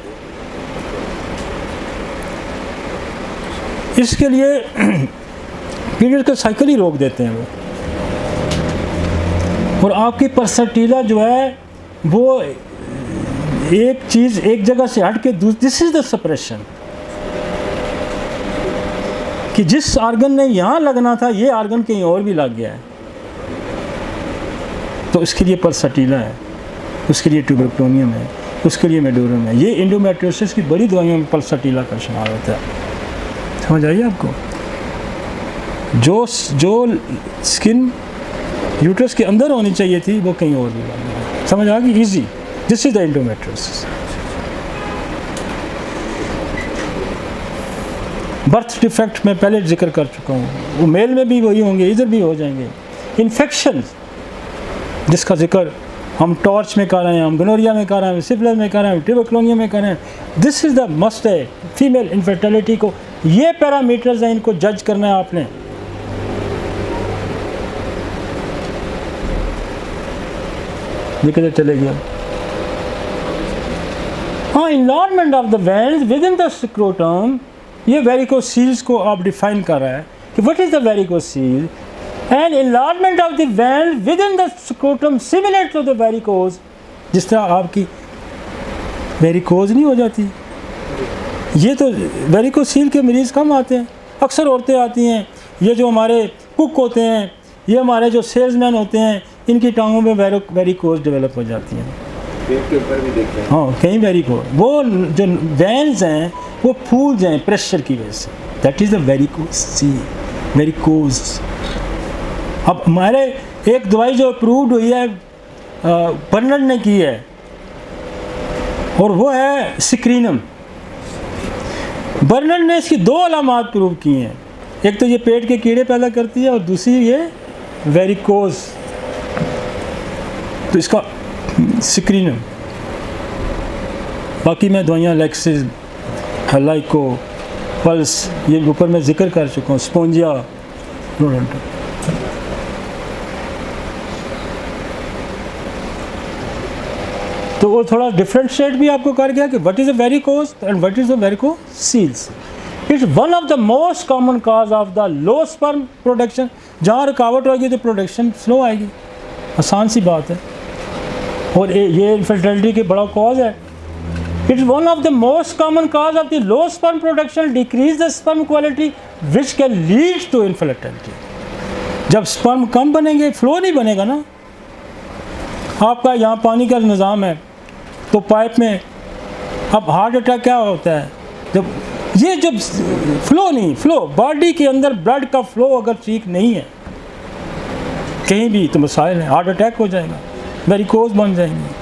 इसके लिए पीरियड का साइकिल ही रोक देते हैं वो, और आपकी पर्सटीला जो है वो एक चीज़ एक जगह से हट के दूसरी, दिस इज द सप्रेशन, कि जिस आर्गन ने यहाँ लगना था ये आर्गन कहीं और भी लग गया है। तो उसके लिए पल्सटीला है, उसके लिए ट्यूबरक्लोनियम है, उसके लिए मेडोरियम है। ये इंडोमेट्रियोसिस की बड़ी दवाइयों में पल्सटीला का शुमार होता है। समझ आइए आपको? जो स्किन यूट्रस के अंदर होनी चाहिए थी वो कहीं और भी बन गई। समझ आ गई? Easy. This is the endometriosis. Birth defect में पहले जिक्र कर चुका हूँ, वो मेल में भी वही होंगे, इधर भी हो जाएंगे। इन्फेक्शन जिसका जिक्र हम टॉर्च में कर रहे हैं, हम गनोरिया में कर रहे हैं, सिफिलिस में कर रहे हैं, ट्यूबरक्लोनियम में कर रहे हैं। दिस इज़ द मस्ट है फीमेल इनफर्टिलिटी को। ये पैरामीटर्स हैं, इनको जज करना है आपने। ये किधर चले गया? हाँ, enlargement of the veins with in the scrotum. ये वेरिकोसील्स को आप डिफाइन कर रहा है कि what is the varicocele and enlargement of the vein within the scrotum similar to the varicose। जिस तरह आपकी वेरिकोज नहीं हो जाती, ये तो वेरिकोसील के मरीज़ कम आते हैं, अक्सर औरतें आती हैं। ये जो हमारे कुक होते हैं, ये हमारे जो सेल्समैन होते हैं, इनकी टांगों में वेरिकोज डेवलप हो जाती हैं।
पेट के ऊपर भी देखते हैं।
हाँ, कहीं वेरिकोज, वो जो वेन्स हैं वो फूल जाएँ प्रेशर की वजह से। That is the varicose. अब हमारे एक दवाई जो अप्रूव्ड हुई है बर्नर्ड ने की है, और वो है सिक्रीनम। बर्नर्ड ने इसकी दो अलामात प्रूव की हैं, एक तो ये पेट के कीड़े पैदा करती है और दूसरी ये वेरिकोज। तो इसका सिक्रीनम। बाकी मैं दवाइयाँ लेक्सिस, हलाइको, पल्स, ये ऊपर मैं जिक्र कर चुका हूँ, स्पोंजिया, तो वो थोड़ा डिफरेंशिएट भी आपको कर गया कि what is a varicose and what is a varicoceles. It's one of the most common cause of the low sperm production. जहाँ रुकावट होगी तो प्रोडक्शन स्लो आएगी, आसान सी बात है। और ये इनफर्टिलिटी के बड़ा कॉज है। It's one of the most common cause of the low sperm production, decrease the sperm quality which can lead to infertility. जब स्पर्म कम बनेंगे, फ्लो नहीं बनेगा ना। आपका यहाँ पानी का निज़ाम है तो पाइप में, अब हार्ट अटैक क्या होता है जब फ्लो बॉडी के अंदर ब्लड का फ्लो अगर ठीक नहीं है कहीं भी तो मसाइल है, हार्ट अटैक हो जाएगा, वेरिकोज बन जाएंगे।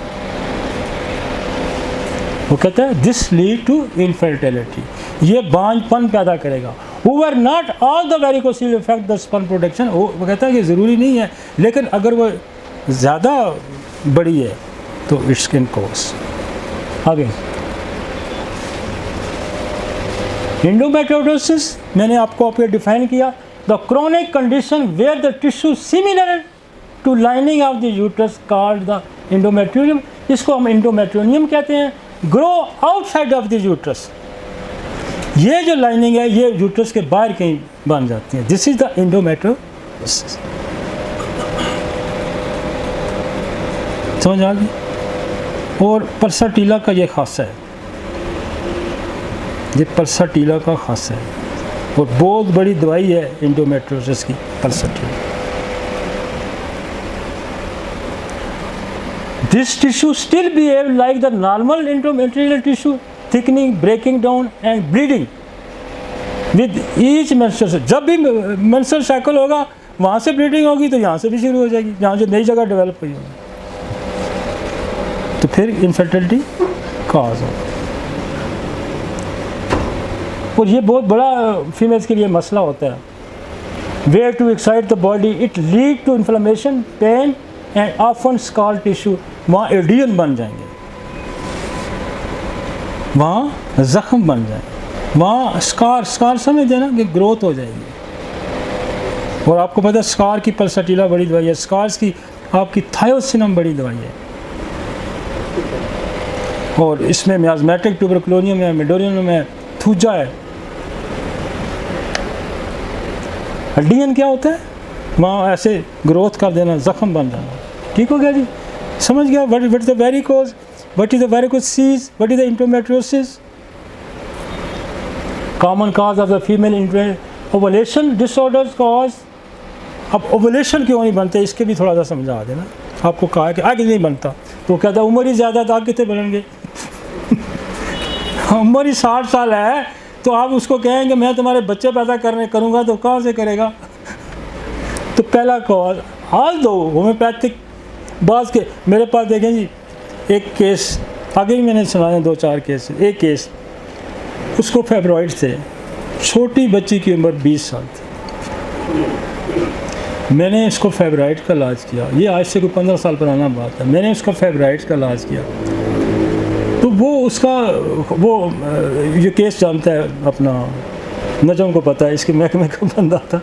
वो कहता है दिस लीड टू इनफर्टिलिटी, ये बांझपन पैदा करेगा। Over not all the varicocele effect the sperm production. वो कहता है कि ज़रूरी नहीं है, लेकिन अगर वो ज़्यादा बड़ी है तो इट्स कैन कॉज। आगे इंडोमेट्रियोसिस मैंने आपको डिफाइन किया, the chronic condition where the tissue similar to lining of the uterus called the endometrium. इसको हम इंडोमेट्रियम कहते हैं। Grow outside of the uterus, ये जो लाइनिंग है ये यूट्रस के बाहर कहीं बन जाती है। This is the endometriosis. समझ आ गई? और पल्सटीला का ये खासा है, ये पल्सटीला का खासा है और बहुत बड़ी दवाई है इंडोमेट्रियोसिस की pulsatilla. This tissue still behave like the normal endometrial tissue, thickening, breaking down and bleeding with each menstrual. जब भी मेंस्ट्रुअल साइकिल होगा वहाँ से ब्लीडिंग होगी तो यहाँ से भी शुरू हो जाएगी, जहाँ जो नई जगह डेवलप हुई होगी, तो फिर इनफर्टिलिटी काज हो। और ये बहुत बड़ा फीमेल्स के लिए मसला होता है। Where to excite the body, it lead to inflammation, pain and often scar tissue. वहाँ एडियन बन जाएंगे, वहाँ जख्म बन जाएंगे, वहाँ स्कार समझ देना कि ग्रोथ हो जाएगी। और आपको पता है स्कार की पल्सटीला बड़ी दवाई है, स्कार्स की आपकी थायोसिनम बड़ी दवाई है। और इसमें मियाज़मेटिक ट्यूबरक्लोनियम है, मेडोरियम है, थूजा है। हड्डियन क्या होता है? वहाँ ऐसे ग्रोथ कर देना, जख्म बन जाना। ठीक हो गया जी? समझ गया? What is the varicose, what is the varicoceles, what is the endometriosis. Common cause of the female ovulation disorders cause. अब ओवुलेशन क्यों नहीं बनते इसके भी थोड़ा सा समझा देना। आपको कहा कि आगे नहीं बनता, तो कहता उम्र ही ज़्यादा था, आगे कितने बनेंगे। उम्र ही 60 साल है, तो आप उसको कहेंगे मैं तुम्हारे बच्चे पैदा करूँगा, तो कहाँ से करेगा। तो पहला कॉज हाल दो होम्योपैथिक बात के। मेरे पास देखें जी, एक केस आगे भी मैंने सुनाए 2-4 केस। एक केस उसको फेब्रॉइड थे, छोटी बच्ची की उम्र 20 साल थी। मैंने इसको फेब्रॉइड का इलाज किया, ये आज से कोई 15 साल पुराना बात है। मैंने उसका फेब्रॉइड का इलाज किया, तो वो उसका ये केस जानता है, अपना नजम को पता है, इसके महकमे का बंदा था।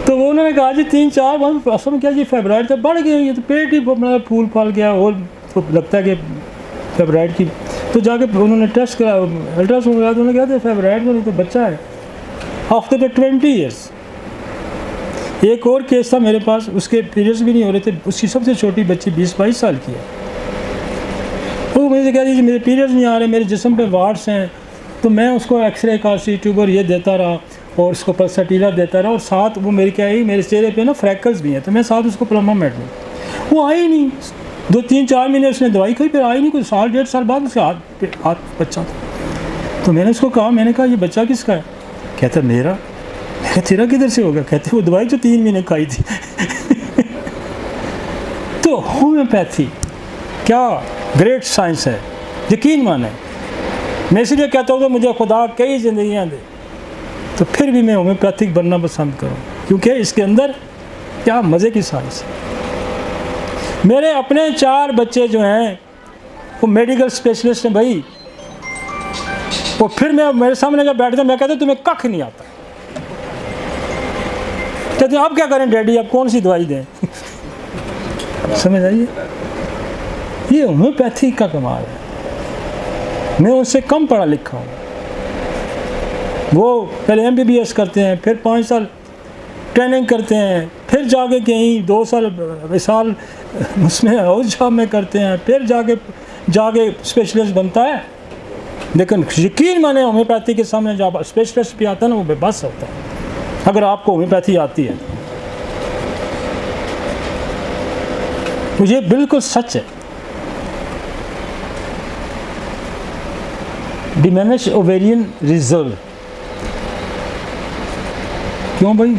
तो वो उन्होंने कहा जी 3-4 बार असल में क्या जी फेब्रॉइड तो बढ़ गई, ये तो पेट ही अपना फूल फाल गया, और तो लगता है कि फेब्रॉइड की। तो जाके उन्होंने टेस्ट करा, अल्ट्रासाउंड कराया, तो उन्होंने कहा था फेब्रॉइड तो नहीं, तो बच्चा है आफ्टर द 20 ईयर्स। एक और केस था मेरे पास, उसके पीरियड्स भी नहीं हो रहे थे, उसकी सबसे छोटी बच्ची 20-22 साल की है। वो मुझे कह रही थी मेरे पीरियड्स नहीं आ रहे, मेरे जिस्म पे वार्ड्स हैं। तो मैं उसको एक्सरे काशी ट्यूब और ये देता रहा, और उसको पल्साटीला देता रहा, और साथ वो मेरी क्या है, मेरे चेहरे पे ना फ्रैकल्स भी हैं, तो मैं साथ उसको प्लम्बामेट दूँ। वो आई नहीं, 2-3-4 महीने उसने दवाई खाई, फिर आई नहीं। कोई 1.5 साल बाद उसके हाथ बच्चा था। तो मैंने उसको कहा, मैंने कहा ये बच्चा किसका है? कहता मेरा। मैं कहा तेरा किधर से होगा? कहते वो दवाई जो 3 महीने खाई थी। तो होम्योपैथी क्या ग्रेट साइंस है, यकीन माने। मैं इसलिए कहता हूँ कि मुझे खुदा कई ज़िंदगियाँ दे, तो फिर भी मैं होम्योपैथिक बनना पसंद करूँ, क्योंकि इसके अंदर क्या मज़े की साइंस है। मेरे अपने 4 बच्चे जो हैं वो मेडिकल स्पेशलिस्ट हैं भाई। और फिर मैं मेरे सामने जब बैठते मैं कहता तुम्हें कख नहीं आता। कहते आप क्या करें डैडी, आप कौन सी दवाई दें। समझ आइए, ये होम्योपैथी का कमाल है। मैं उनसे कम पढ़ा लिखा हूँ। वो पहले MBBS करते हैं, फिर 5 साल ट्रेनिंग करते हैं, फिर जाके कहीं 2 साल उसमें हाउस जॉब में करते हैं, फिर जाके स्पेशलिस्ट बनता है। लेकिन यकीन माने होम्योपैथी के सामने जब स्पेशलिस्ट भी आता है ना, वो बेबस होता है, अगर आपको होम्योपैथी आती है। तो ये बिल्कुल सच है। डिमिनिश ओवेरियन रिजर्व, क्यों भाई?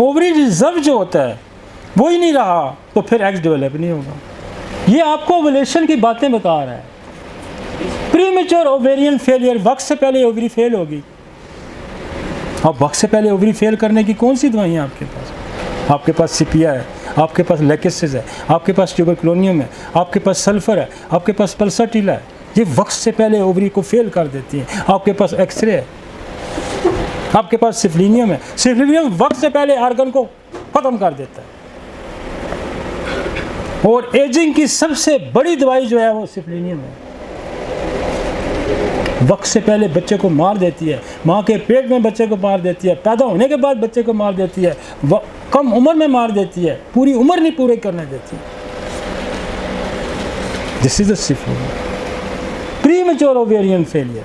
ओवरी रिजर्व जो होता है वो ही नहीं रहा, तो फिर एग्स डेवलप नहीं होगा। ये आपको ओवुलेशन की बातें बता रहा है। प्रीमेच्योर ओवेरियन फेलियर, वक्त से पहले ओवरी फेल होगी। अब वक्त से पहले ओवरी फेल करने की कौन सी दवाइयाँ आपके पास? आपके पास सीपिया है, आपके पास लेकेसिस है, आपके पास ट्यूबरक्लोनियम है, आपके पास सल्फर है, आपके पास पल्साटीला है। ये वक्त से पहले ओवरी को फेल कर देती है। आपके पास एक्सरे है, आपके पास सिफलिनियम है। सिफलिनियम वक्त से पहले आर्गन को ख़त्म कर देता है। और एजिंग की सबसे बड़ी दवाई जो है वो सिफलिनियम है। वक्त से पहले बच्चे को मार देती है, माँ के पेट में बच्चे को मार देती है, पैदा होने के बाद बच्चे को मार देती है, कम उम्र में मार देती है, पूरी उम्र नहीं पूरे करने देती। This is the syphilinum, premature ovarian failure.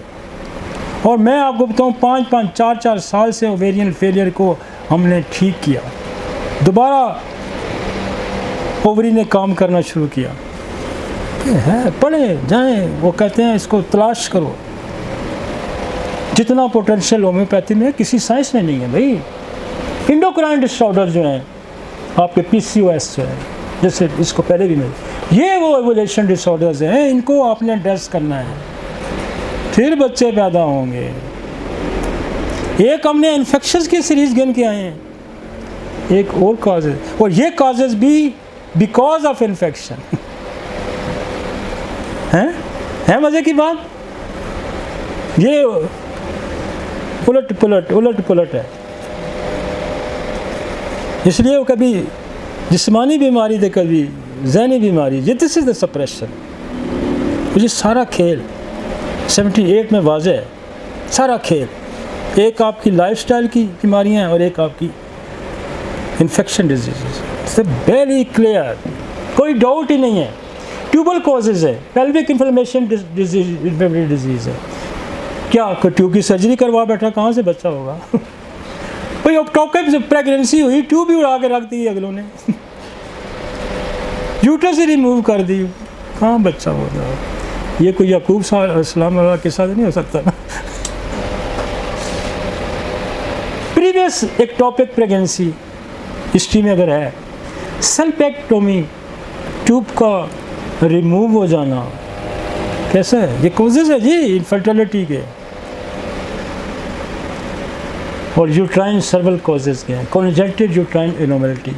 और मैं आपको बताऊँ 5-5, 4-4 साल से ओवेरियन फेलियर को हमने ठीक किया। दोबारा ओवरी ने काम करना शुरू किया। है पढ़े जाएं, वो कहते हैं इसको तलाश करो। जितना पोटेंशियल होम्योपैथी में किसी साइंस में नहीं है भाई। इंडोक्राइन डिसऑर्डर जो हैं, आपके PCOS जो है, जैसे इसको पहले भी मिले, ये वो ओवुलेशन डिसऑर्डर्स हैं, इनको आपने एड्रेस करना है, फिर बच्चे पैदा होंगे। एक हमने इन्फेक्शंस की सीरीज गिन के आए हैं, एक और कॉज है, और ये कॉजेज भी बिकॉज ऑफ इन्फेक्शन है मज़े की बात। ये उलट पुलट है। इसलिए वो कभी जिस्मानी बीमारी थे, कभी ज़हनी बीमारी। ये दिस इज़ द सप्रेशन। ये सारा खेल 78 में वाज़े है, सारा खेल। एक आपकी लाइफस्टाइल की बीमारियां हैं और एक आपकी इन्फेक्शन डिजीज़। वेरी क्लियर, कोई डाउट ही नहीं है। ट्यूबल कॉजेज़ है, पेल्विक इन्फ्लेमेशन डिजीज़ है। क्या ट्यूब की सर्जरी करवा बैठा, कहाँ से बच्चा होगा? भाई अब टॉप प्रेगनेंसी हुई, ट्यूब भी उड़ा के रख दी अगलों ने। यूट्रस ही रिमूव कर दी, कहाँ बच्चा होता है? ये कोई याकूब सलाम वाला किस्सा नहीं हो सकता ना। प्रीवियस एक टॉपिक प्रेगनेंसी हिस्ट्री में अगर है, सल्पेक्टोमी, ट्यूब का रिमूव हो जाना, कैसा है? ये कॉजेज है जी इनफर्टिलिटी के, और यूट्राइन सर्वल कॉजेज के हैं। कॉन्जेक्टिव यूट्राइन एनोमैलिटी,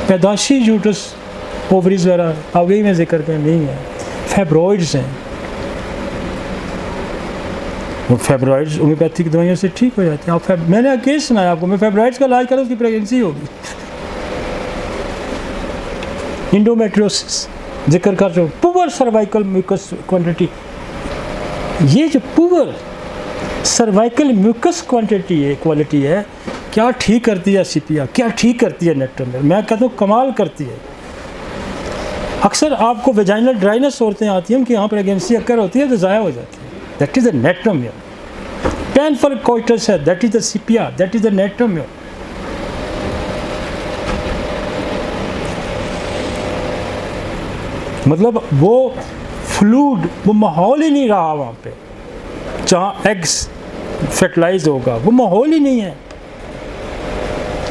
पैदाशी यूट्रस ओवरीज वगैरह आगे में जिक्र कर नहीं है। फैब्रॉइड्स हैं, वो फैब्रॉइड्स होम्योपैथिक दवाइयों से ठीक हो जाते हैं। आप मैंने केस सुनाया आपको, मैं फैब्रॉइड्स का इलाज करूँ उसकी प्रेगनेंसी होगी। इंडोमेट्रियोसिस जिक्र कर रहे हो, पुअर सर्वाइकल म्यूकस क्वांटिटी, ये जो पुअर सर्वाइकल म्यूकस क्वांटिटी है, क्वालिटी है, क्या ठीक करती है सीपिया, क्या ठीक करती है नेक्टम में, मैं कहता हूँ कमाल करती है। अक्सर आपको वेजाइनल ड्राइनेस औरतें आती हैं कि यहाँ प्रेगनेंसी अक्कर होती है तो ज़ाया हो जाती है, दैट इज़ द नेक्टम। पेनफुल कोइटस है, that is the sepia, that is the नेक्टम। मतलब वो फ्लूड, वो माहौल ही नहीं रहा वहाँ पे जहाँ एग्स फर्टिलाइज होगा, वो माहौल ही नहीं है।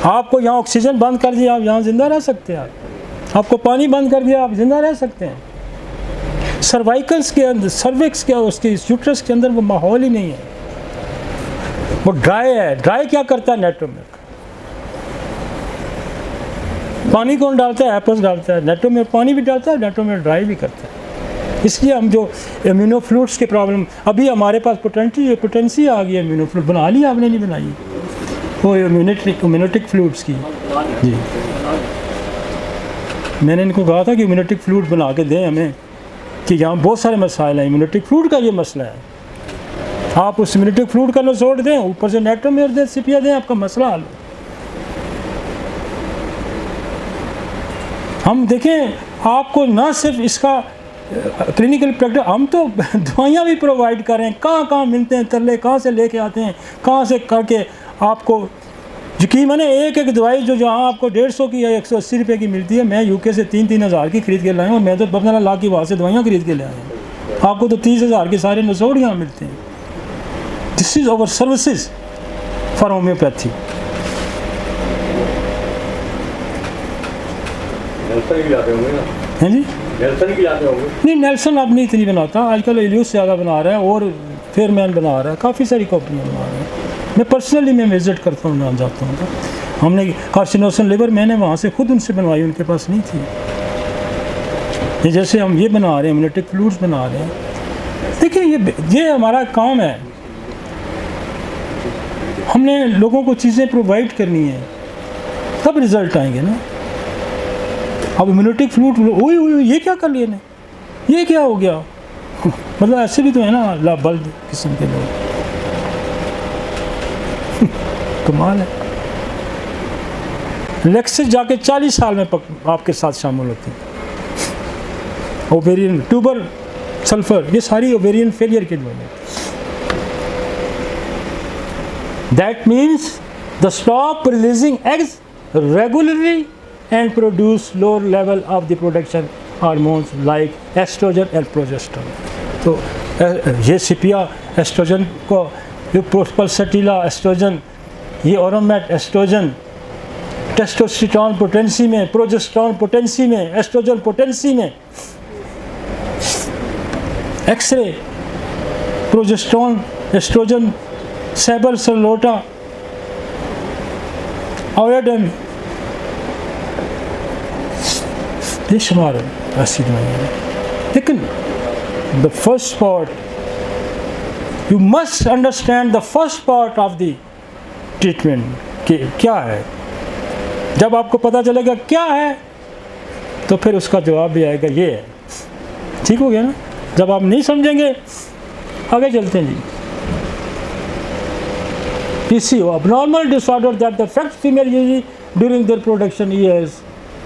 आपको यहाँ ऑक्सीजन बंद कर दिया, आप यहाँ ज़िंदा रह सकते हैं। आपको पानी बंद कर दिया, आप ज़िंदा रह सकते हैं। सर्वाइकल्स के अंदर, सर्विक्स के, उसके यूट्रस के अंदर वो माहौल ही नहीं है, वो ड्राई है। ड्राई क्या करता है? नेट्रोमिल्क। पानी कौन डालता है? एप्पल्स डालता है। नेट्रोमिल्क पानी भी डालता है, नेट्रोमिल्क ड्राई भी करता है। इसलिए हम जो इम्यूनोफ्लूइड्स के प्रॉब्लम, अभी हमारे पास पोटेंसी आ गई है। इम्यूनोफ्लूइड बना लिया आपने? नहीं बनाई वो इम्यूनेटिक फ्लूइड्स की जी। मैंने इनको कहा था कि इम्यूनेटिक फ्लूइड बना के दें हमें, कि यहाँ बहुत सारे मसाइल हैं, इम्यूनेटिक फ्लूइड का ये मसला है। आप उस इम्यूनेटिक फ्लूइड का नसोड़ दें, ऊपर से नेट्रोमिल्क दें, सिपिया दें, आपका मसला हल। हम देखें, आपको ना सिर्फ इसका क्लिनिकल प्रैक्टिस, हम तो दवाइयाँ भी प्रोवाइड कर रहे हैं। कहाँ मिलते हैं तरले, कहाँ से लेके आते हैं, कहाँ से करके आपको यकीन माने एक दवाई जो जहाँ आपको 150 की या 180 रुपये की मिलती है, मैं यूके से 3-3 हज़ार की खरीद के लाया हूँ। मैं तो 15 लाख की वहाँ से दवाइयाँ खरीद के ले आया हूँ। आपको तो 30,000 के सारे नसोड़ यहाँ मिलते हैं। This is our services for homeopathy. हैं जी?
नेल्सन भी लाते होंगे?
नहीं, नेल्सन अब नहीं इतनी बनाता, आजकल एलियस ज़्यादा बना रहा है और फेयरमैन बना रहा है, काफ़ी सारी कंपनियाँ बना रही हैं। मैं पर्सनली मैं विज़िट करता हूँ, ना जाता हूँ। हमने कार्सिनोसन लिवर मैंने वहाँ से खुद उनसे बनवाई, उनके पास नहीं थी। ये जैसे हम ये बना रहे हैं, इम्यूनेटिक फ्लूइड्स बना रहे हैं। देखिए ये हमारा काम है, हमने लोगों को चीज़ें प्रोवाइड करनी है, तब रिज़ल्ट आएंगे ना। अब इम्यूनेटिक फ्लूइड, ओए ये क्या कर लिया ने, ये क्या हो गया? मतलब ऐसे भी तो है ना लाबल्द किस्म के लोग। कमाल है। लेक्सिस जाके 40 साल में आपके साथ शामिल होती है। ओवेरियन ट्यूबर सल्फर, ये सारी ओवेरियन फेलियर की दवाई है। That means the stop releasing eggs regularly and produce lower level of the production hormones like estrogen and progesterone। तो ये सिपिया एस्ट्रोजन को, ये पल्सेटिला एस्ट्रोजन, ये ओरोमेट एस्ट्रोजन, टेस्टोस्टेरोन पोटेंसी में, प्रोजेस्टेरोन पोटेंसी में, एस्ट्रोजन पोटेंसी में, एक्सरे, प्रोजेस्टेरोन, एस्ट्रोजन, सेबल सरलोटा, आयोडीन, ये शुमार ऐसी दवाइयाँ हैं। लेकिन the first part, you must understand the first part of the treatment कि क्या है। जब आपको पता चलेगा क्या है, तो फिर उसका जवाब भी आएगा ये है। ठीक हो गया ना? जब आप नहीं समझेंगे, आगे चलते हैं जी। PCO, abnormal disorder that affects female usually during their production years।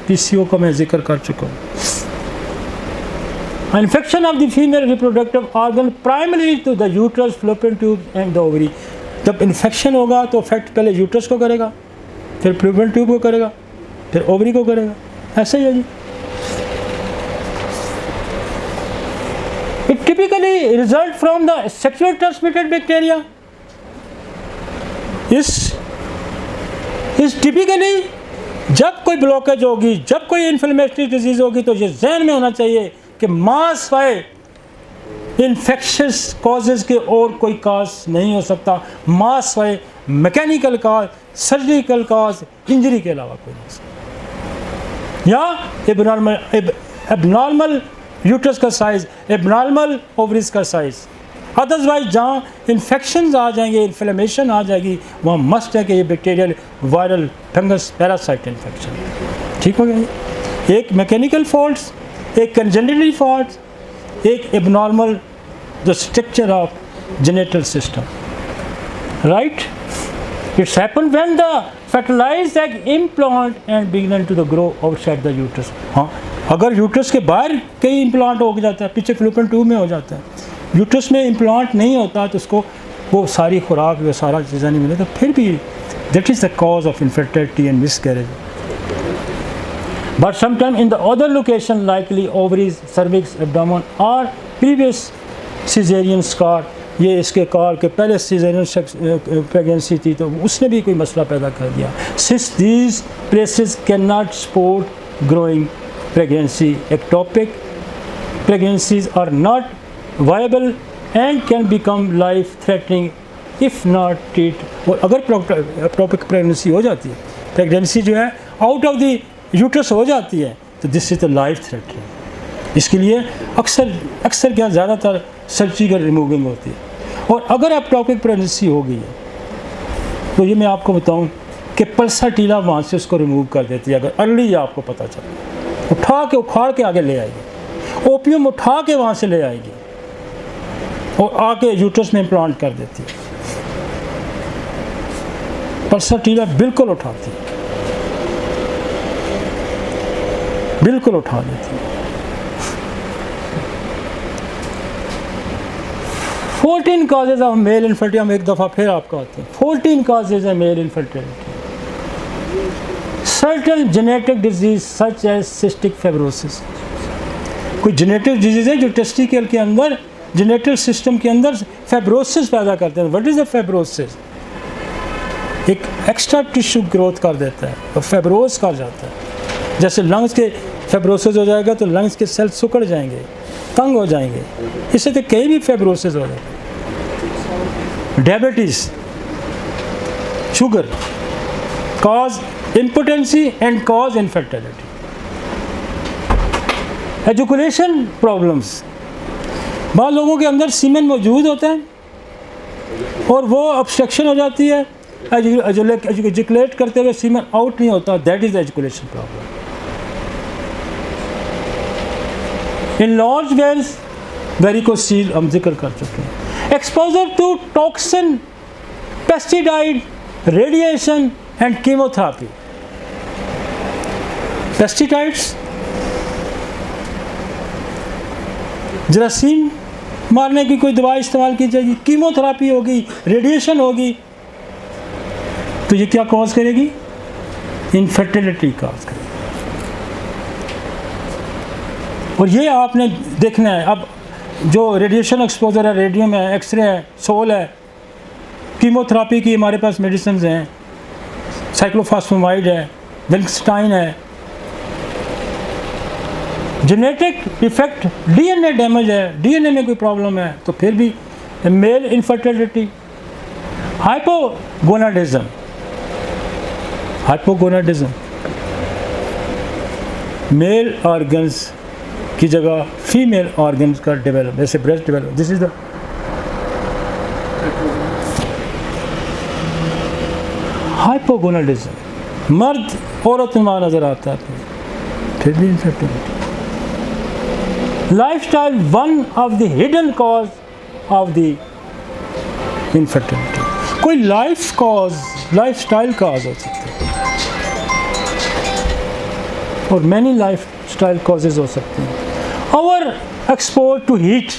PCO का मैं जिक्र कर चुका हूँ। Infection of the female reproductive organ primary to the uterus, fallopian tube and the ovary. जब इन्फेक्शन होगा तो अफेक्ट पहले यूट्रस को करेगा, फिर फ्लोपियन ट्यूब को करेगा, फिर ओवरी को करेगा। ऐसा ही है जी। typically result from the sexually transmitted bacteria. इस typically जब कोई ब्लॉकेज होगी, जब कोई इन्फ्लेमेटरी डिजीज़ होगी, तो ये जहन में होना चाहिए कि मास वाई इन्फेक्शस कॉजेज के और कोई काज नहीं हो सकता, मास वाई mechanical cause, surgical cause, injury के अलावा कोई नहीं हो सकता। या एबनॉर्मल यूट्रस का साइज़, एबनॉर्मल ओवरीज का साइज़, अदरवाइज जहाँ इन्फेक्शन आ जाएंगे, इन्फ्लेमेशन आ जाएगी, वहाँ मस्ट है कि ये bacterial, viral, fungus, parasite infection. ठीक हो गया। एक मैकेनिकल फॉल्ट्स, एक कंजेनिटल फॉल्ट्स, एक abnormal the structure of genital system, right. It's happen when the fertilized egg implant and begin to the grow outside the uterus. हाँ, अगर uterus के बाहर कहीं इम्प्लांट हो जाता है, पीछे फ्लूपियन ट्यूब में हो जाता है, यूट्रस में इम्प्लांट नहीं होता, तो उसको वो सारी खुराक, वो सारा चीज़ें नहीं मिले, तो फिर भी that is the cause of infertility and miscarriage. But sometimes in the other location, likely ovaries, cervix, abdomen or previous cesarean scar, ये इसके कार के पहले सीजरियन प्रेगनेंसी थी तो उसने भी कोई मसला पैदा कर दिया। Since these places cannot support growing pregnancy, ectopic pregnancies are not viable and can become life threatening if not treated। और अगर ectopic pregnancy हो जाती है, प्रेगनेंसी जो है आउट ऑफ द यूट्रस हो जाती है, तो this is the life threatening. इसके लिए अक्सर क्या ज़्यादातर सर्जिकल रिमूविंग होती है। और अगर एक्टोपिक प्रेगनेंसी हो गई है, तो ये मैं आपको बताऊं कि पल्साटीला वहाँ से उसको रिमूव कर देती है। अगर अर्ली आपको पता चले, उठा के उखाड़ के आगे ले आएगी, ओपियम उठा के वहाँ से ले आएगी और आके यूट्रस में इम्प्लांट कर देती है। पल्साटीला बिल्कुल उठाती है, बिल्कुल उठा लेती है। 14 causes of male infertility, हम एक दफ़ा फिर आपको आते हैं। 14 causes of male infertility. Certain genetic disease such as cystic fibrosis, कोई जेनेटिक डिजीज़ है जो टेस्टिकल के अंदर, जेनेटिक सिस्टम के अंदर फाइब्रोसिस पैदा करते हैं। What is the fibrosis? एक एक्स्ट्रा टिश्यू ग्रोथ कर देता है और फाइब्रोस कर जाता है। जैसे लंग्स के फाइब्रोसिस हो जाएगा तो लंग्स के सेल सिकुड़ जाएंगे, तंग हो जाएंगे, इससे तो कहीं भी फाइब्रोसिस हो जाएगा। Diabetes, sugar, cause impotency and cause infertility. Education problems, बहुत लोगों के अंदर सीमेन मौजूद होता है और वो ऑब्स्ट्रक्शन हो जाती है, एजुकेट करते हुए सीमेन आउट नहीं होता, that is the education problem. enlarged veins, varicocele हम जिक्र कर चुके हैं। Exposure to toxin, pesticide, radiation and chemotherapy. Pesticides जरासीम मारने की कोई दवा इस्तेमाल की जाएगी, कीमोथेरेपी होगी, रेडिएशन होगी, तो ये क्या कॉज करेगी? इनफर्टिलिटी कॉज करेगी। और ये आपने देखना है। अब जो रेडिएशन एक्सपोजर है, रेडियम है, एक्सरे है, सोल है, कीमोथेरेपी की हमारे पास मेडिसिन हैं, साइक्लोफॉस्फेमाइड है, विल्कस्टाइन है। जेनेटिक डिफेक्ट, डीएनए डैमेज है, डीएनए में कोई प्रॉब्लम है, तो फिर भी male infertility. Hypogonadism, hypogonadism male organs की जगह फीमेल ऑर्गन्स का डेवलप, जैसे breast develop, this is the hypogonadism. मर्द औरत में नजर आता है, फिर भी infertility. Lifestyle one of the hidden cause of the infertility. कोई लाइफस्टाइल कॉज हो सकता है और मैनी लाइफस्टाइल कॉजेज हो सकते हैं। ओवर एक्सपोज टू हीट,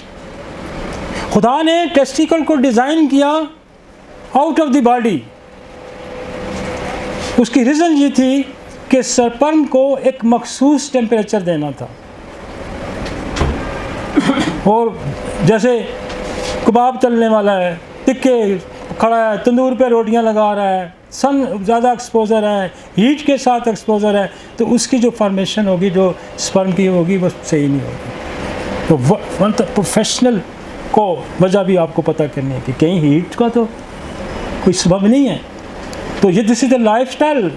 खुदा ने टेस्टिकल को डिज़ाइन किया आउट ऑफ द बॉडी। उसकी रीज़न ये थी कि स्पर्म को एक मखसूस टेम्परेचर देना था और जैसे कबाब तलने वाला है, टिक्के खड़ा है, तंदूर पे रोटियां लगा रहा है, सन ज़्यादा एक्सपोज़र है, हीट के साथ एक्सपोज़र है, तो उसकी जो फॉर्मेशन होगी, जो स्पर्म की होगी, वो सही नहीं होगी। तो प्रोफेशनल को वजह भी आपको पता करनी है कि कहीं हीट का तो कोई सबब नहीं है। तो ये this is the lifestyle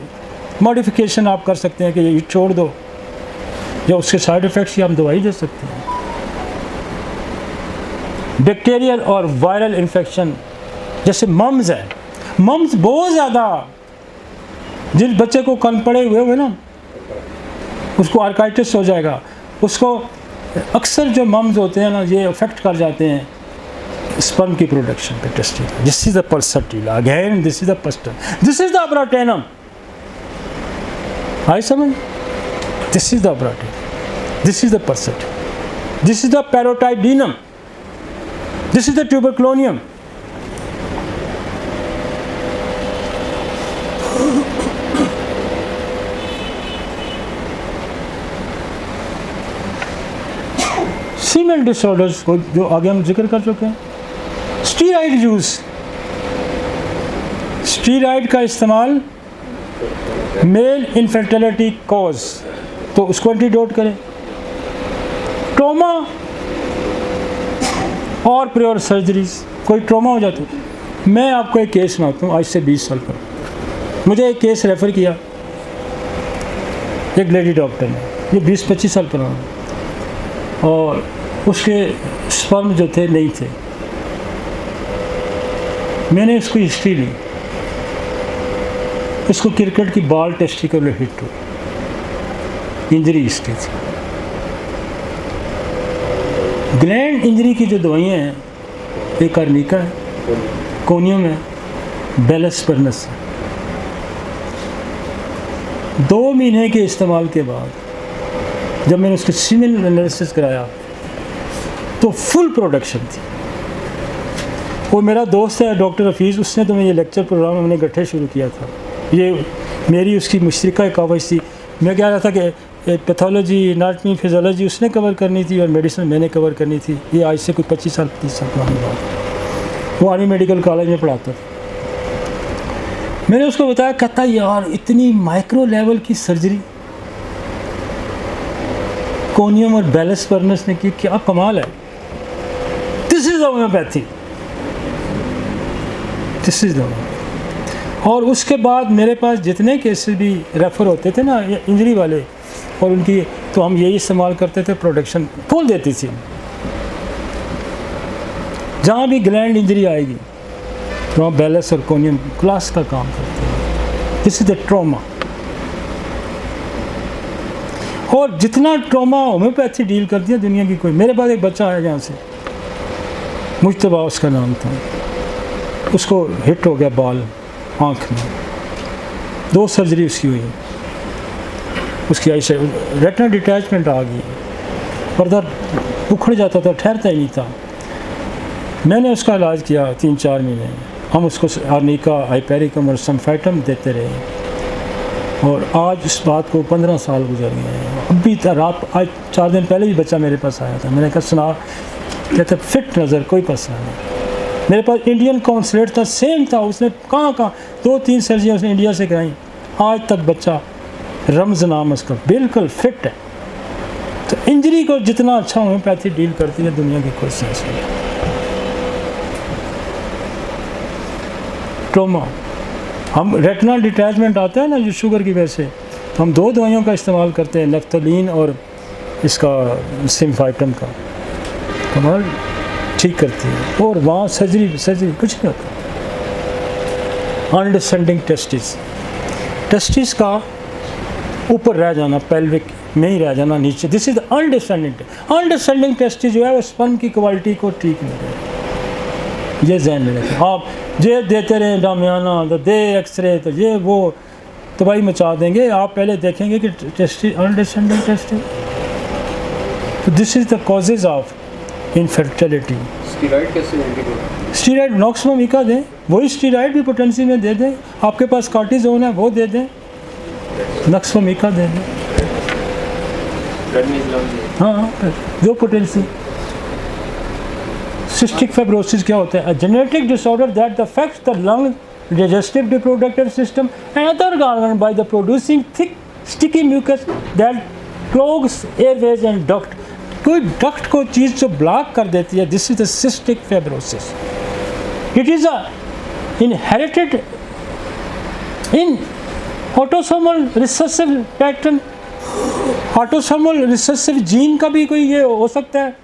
modification आप कर सकते हैं कि ये छोड़ दो, या उसके साइड इफ़ेक्ट्स की हम दवाई दे सकते हैं। बैक्टीरियल और वायरल इन्फेक्शन जैसे मम्स है, मम्स बहुत ज़्यादा, जिस बच्चे को कन पड़े हुए ना उसको आर्काइटिस हो जाएगा, उसको अक्सर जो मम्स होते हैं ना ये अफेक्ट कर जाते हैं स्पर्म की प्रोडक्शन पे, testicle. This is the pulsatilla again, this is the पस्टर, दिस इज द अब्राटेनम, आई समझ, this is the abrotanum, this is the pulsatilla, this is the parotidinum, this is the tuberculinum. Semen disorders को जो आगे हम जिक्र कर चुके हैं, स्टीरॉइड यूज, स्टीरॉइड का इस्तेमाल मेल इनफर्टिलिटी कॉज, तो उसको एंटीडोट करें। ट्रॉमा और प्योर सर्जरीज, कोई ट्रॉमा हो जाता है। मैं आपको एक केस सुनाता हूँ, आज से 20 साल पहले मुझे एक केस रेफ़र किया एक लेडी डॉक्टर ने, ये 20-25 साल पुराना, और उसके स्पर्म जो थे नहीं थे। मैंने इसको हिस्ट्री ली, इसको क्रिकेट की बॉल टेस्टिकुलर हिट हुई, इंजरी हिस्ट्री थी। ग्लैंड इंजरी की जो दवाइयाँ हैं, एक अर्निका है, कोनियम है, बेलस्पर्नस है। 2 महीने के इस्तेमाल के बाद जब मैंने उसके सीमेन एनालिसिस कराया तो फुल प्रोडक्शन थी। वो मेरा दोस्त है डॉक्टर हफीज़, उसने तो मैं ये लेक्चर प्रोग्राम हमने इकट्ठे शुरू किया था। ये मेरी उसकी मुश्तरका कावज थी। मैं कह रहा था कि पैथोलॉजी, एनाटमी, फिजियोलॉजी उसने कवर करनी थी और मेडिसिन मैंने कवर करनी थी। ये आज से कोई 25 साल 30 साल पुरानी बात है। वो आर्मी मेडिकल कॉलेज में पढ़ाता था। मैंने उसको बताया, कहता यार इतनी माइक्रो लेवल की सर्जरी कोनियम और बेलस्पर्नस ने की, क्या कमाल है। This is homeopathy, this is और उसके बाद मेरे पास जितने केसेस भी रेफ़र होते थे ना इंजरी वाले, और उनकी तो हम यही इस्तेमाल करते थे, प्रोडक्शन फुल देती थी। जहाँ भी ग्लैंड इंजरी आएगी वहाँ बेलस और कोनियम क्लास का काम करते हैं। This is the trauma. और जितना ट्रॉमा होम्योपैथी डील करती है दुनिया की कोई। मेरे पास एक बच्चा आया यहाँ से, मुश्तबा उसका नाम था, उसको हिट हो गया बॉल आँख में, 2 सर्जरी उसकी हुई, उसकी आई से रेटिना डिटैचमेंट आ गई, पर्दा उखड़ जाता था, ठहरता ही नहीं था। मैंने उसका इलाज किया 3-4 महीने। हम उसको आर्निका, हाइपेरिकम और सल्फेटम देते रहे, और आज इस बात को 15 साल गुजर गए हैं। अभी रात आज 4 दिन पहले भी बच्चा मेरे पास आया था। मैंने कहा सुना, कहते फिट नज़र, कोई पसंद नहीं। मेरे पास इंडियन कॉन्सुलेट था, सेम था, उसने कहाँ 2-3 सर्जरियाँ उसने इंडिया से कराई। आज तक बच्चा, रम्ज़ नाम उसका, बिल्कुल फिट है। तो इंजरी को जितना अच्छा होम्योपैथी डील करती है दुनिया की कोई सेंस नहीं। ट्रॉमा, हम रेटिनल डिटैचमेंट आता है ना जो शुगर की वजह से, तो हम 2 दवाइयों का इस्तेमाल करते हैं, नेफ्थलीन और इसका सिम्फाइटम का, कमाल ठीक करती है। और वहाँ सर्जरी कुछ नहीं होता। अनडिसेंडिंग टेस्टिस का ऊपर रह जाना, पेल्विक में ही रह जाना, नीचे, दिस इज अनडिसेंडिंग टेस्टिस जो है वो स्पर्म की क्वालिटी को ठीक नहीं करेगा। ये ध्यान में रखें। आप ये देते रहे डामियाना, तो दे एक्सरे, तो ये वो तबाही मचा देंगे। आप पहले देखेंगे कि टेस्टिस अनडिसेंडिंग टेस्टिस, तो this is the causes of infertility.
Steroid कैसे एंटीडोट?
स्टीरॉइड नॉक्समोमिका दें, वही स्टीरॉइड भी पोटेंसी में दे दें। आपके पास कार्टिजोन है वो दे दें, नॉक्समोमिका दे दें। हाँ, जो पोटेंसी सिस्टिक फाइब्रोसिस क्या होता है? Genetic disorder that affects the lung, digestive, reproductive system and other organ by the producing thick sticky mucus that clogs airways and duct. कोई डक्ट को चीज़ जो ब्लॉक कर देती है, this is the cystic fibrosis. It is a inherited in autosomal recessive pattern. Autosomal recessive gene का भी कोई ये हो सकता है,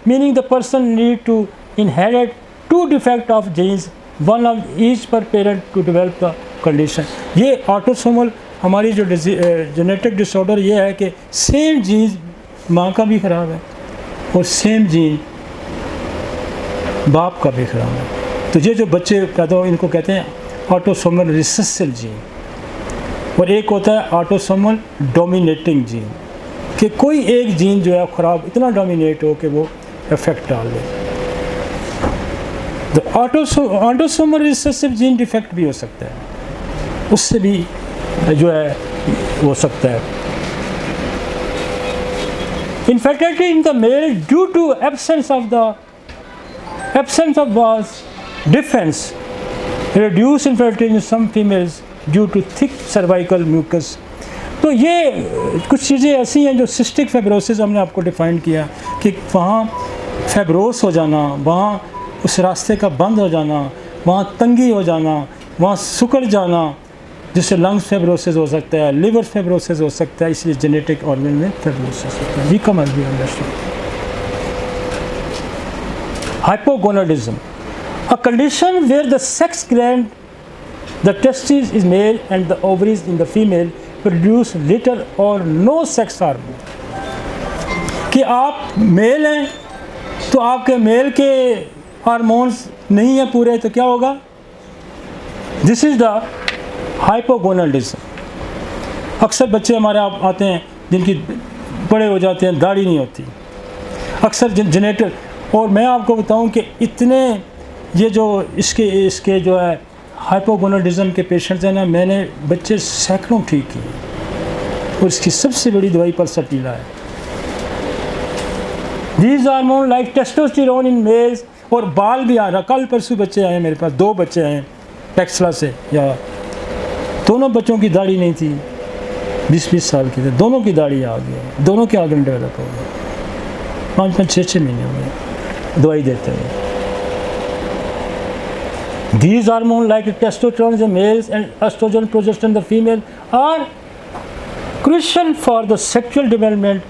meaning the person need to inherit 2 defect of genes, one of each per parent to develop the condition. ये autosomal हमारी जो जेनेटिक डिसऑर्डर ये है कि सेम जीन माँ का भी ख़राब है और सेम जीन बाप का भी ख़राब है. तो ये जो बच्चे पैदा हो इनको कहते हैं ऑटोसोमल रिसेसिव जीन. और एक होता है ऑटोसोमल डोमिनेटिंग जीन, कि कोई एक जीन जो है ख़राब इतना डोमिनेट हो कि वो इफेक्ट डाल दे. तो ऑटोसोमल रिसेसिव जीन डिफेक्ट भी हो सकता है, उससे भी जो है हो सकता है. Infertility in the male due to absence of was defense, reduced infertility in some females due to thick cervical mucus. तो ये कुछ चीज़ें ऐसी हैं जो सिस्टिक फाइब्रोसिस हमने आपको डिफाइन किया कि वहाँ फाइब्रोस हो जाना, वहाँ उस रास्ते का बंद हो जाना, वहाँ तंगी हो जाना, वहाँ सुकड़ जाना, जिससे लंग्स फाइब्रोसिस हो सकता है, लिवर फाइब्रोसिस हो सकता है, इसलिए जेनेटिक ऑर्गन में फाइब्रोसिस होता है. We come be understood. Hypogonadism, a condition where the sex gland, the testis is male and the ovaries in the female produce little और नो सेक्स हार्मोन. कि आप मेल हैं तो आपके मेल के हार्मोन्स नहीं है पूरे, तो क्या होगा? This is the hypogonadism. अक्सर बच्चे हमारे आप आते हैं जिनकी बड़े हो जाते हैं, दाढ़ी नहीं होती, अक्सर जेनेटिक. और मैं आपको बताऊं कि इतने ये जो इसके जो है हाइपोगोनाडिज्म के पेशेंट्स हैं ना, मैंने बच्चे सैकड़ों ठीक किए और इसकी सबसे बड़ी दवाई पल्सटीला है. These hormone like testosterone in males. और बाल भी आ रहा, कल परसों बच्चे आए मेरे पास, 2 बच्चे आए टेक्सला से, या दोनों बच्चों की दाढ़ी नहीं थी, 20-20 साल के थे, दोनों की दाढ़ी आ गई, दोनों के आर्गन डेवलप हो गए, 5-5, 6-6 महीने हो गए दवाई देते हुए. These hormones like testosterone in the males and estrogen, progesterone in the female are crucial for the sexual development,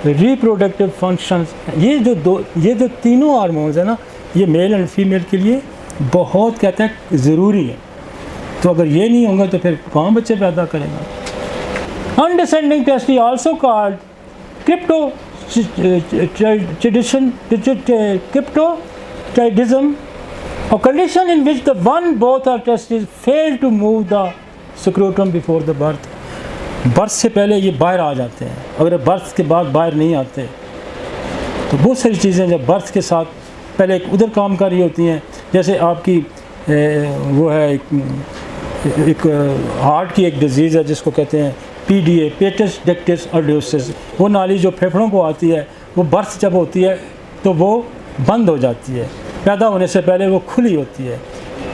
reproductive functions. ये जो तीनों हार्मोन्स है ना, ये मेल एंड फीमेल के लिए बहुत कहते हैं ज़रूरी है. तो अगर ये नहीं होगा तो फिर कौन बच्चे पैदा करेगा? Undescending testes also called cryptorchidism, a condition in which the both are testes fail to move the scrotum before the birth. Birth से पहले ये बाहर आ जाते हैं, अगर बर्थ के बाद बाहर नहीं आते तो बहुत सारी चीज़ें जब बर्थ के साथ पहले उधर काम कर रही होती हैं. जैसे आपकी वो है एक हार्ट की एक डिजीज़ है जिसको कहते हैं PDA, पेटस डक्टस अर्डियोसिस. वो नाली जो फेफड़ों को आती है, वो बर्थ जब होती है तो वो बंद हो जाती है, पैदा होने से पहले वो खुली होती है.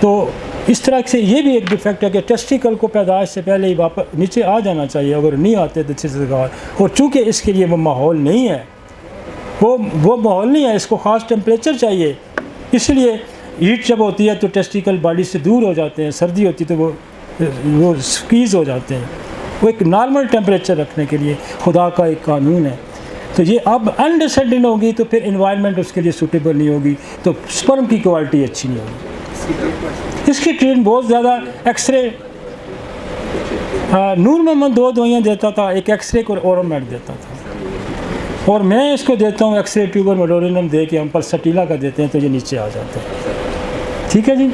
तो इस तरह से ये भी एक डिफेक्ट है कि टेस्टिकल को पैदाइश से पहले ही वापस नीचे आ जाना चाहिए, अगर नहीं आते तो जगह. और चूँकि इसके लिए वो माहौल नहीं है, वो माहौल नहीं है, इसको ख़ास टेम्परेचर चाहिए, इसलिए हीट जब होती है तो टेस्टिकल बॉडी से दूर हो जाते हैं, सर्दी होती है तो वो स्क्वीज़ हो जाते हैं. वो एक नॉर्मल टेम्परेचर रखने के लिए खुदा का एक कानून है. तो ये अब अनडिसेंडिंग होगी तो फिर इन्वायरमेंट उसके लिए सूटेबल नहीं होगी, तो स्पर्म की क्वालिटी अच्छी नहीं होगी. इसकी ट्रीटमेंट बहुत ज़्यादा एक्सरे, नूर मोहम्मद 2 दवाइयाँ देता था, एक एक्सरे को ओरोमेड देता था, और मैं इसको देता हूँ एक्सरे ट्यूबर मेडोरिनम दे के, हम पल्सटीला का देते हैं तो ये नीचे आ जाते हैं. ठीक है जी.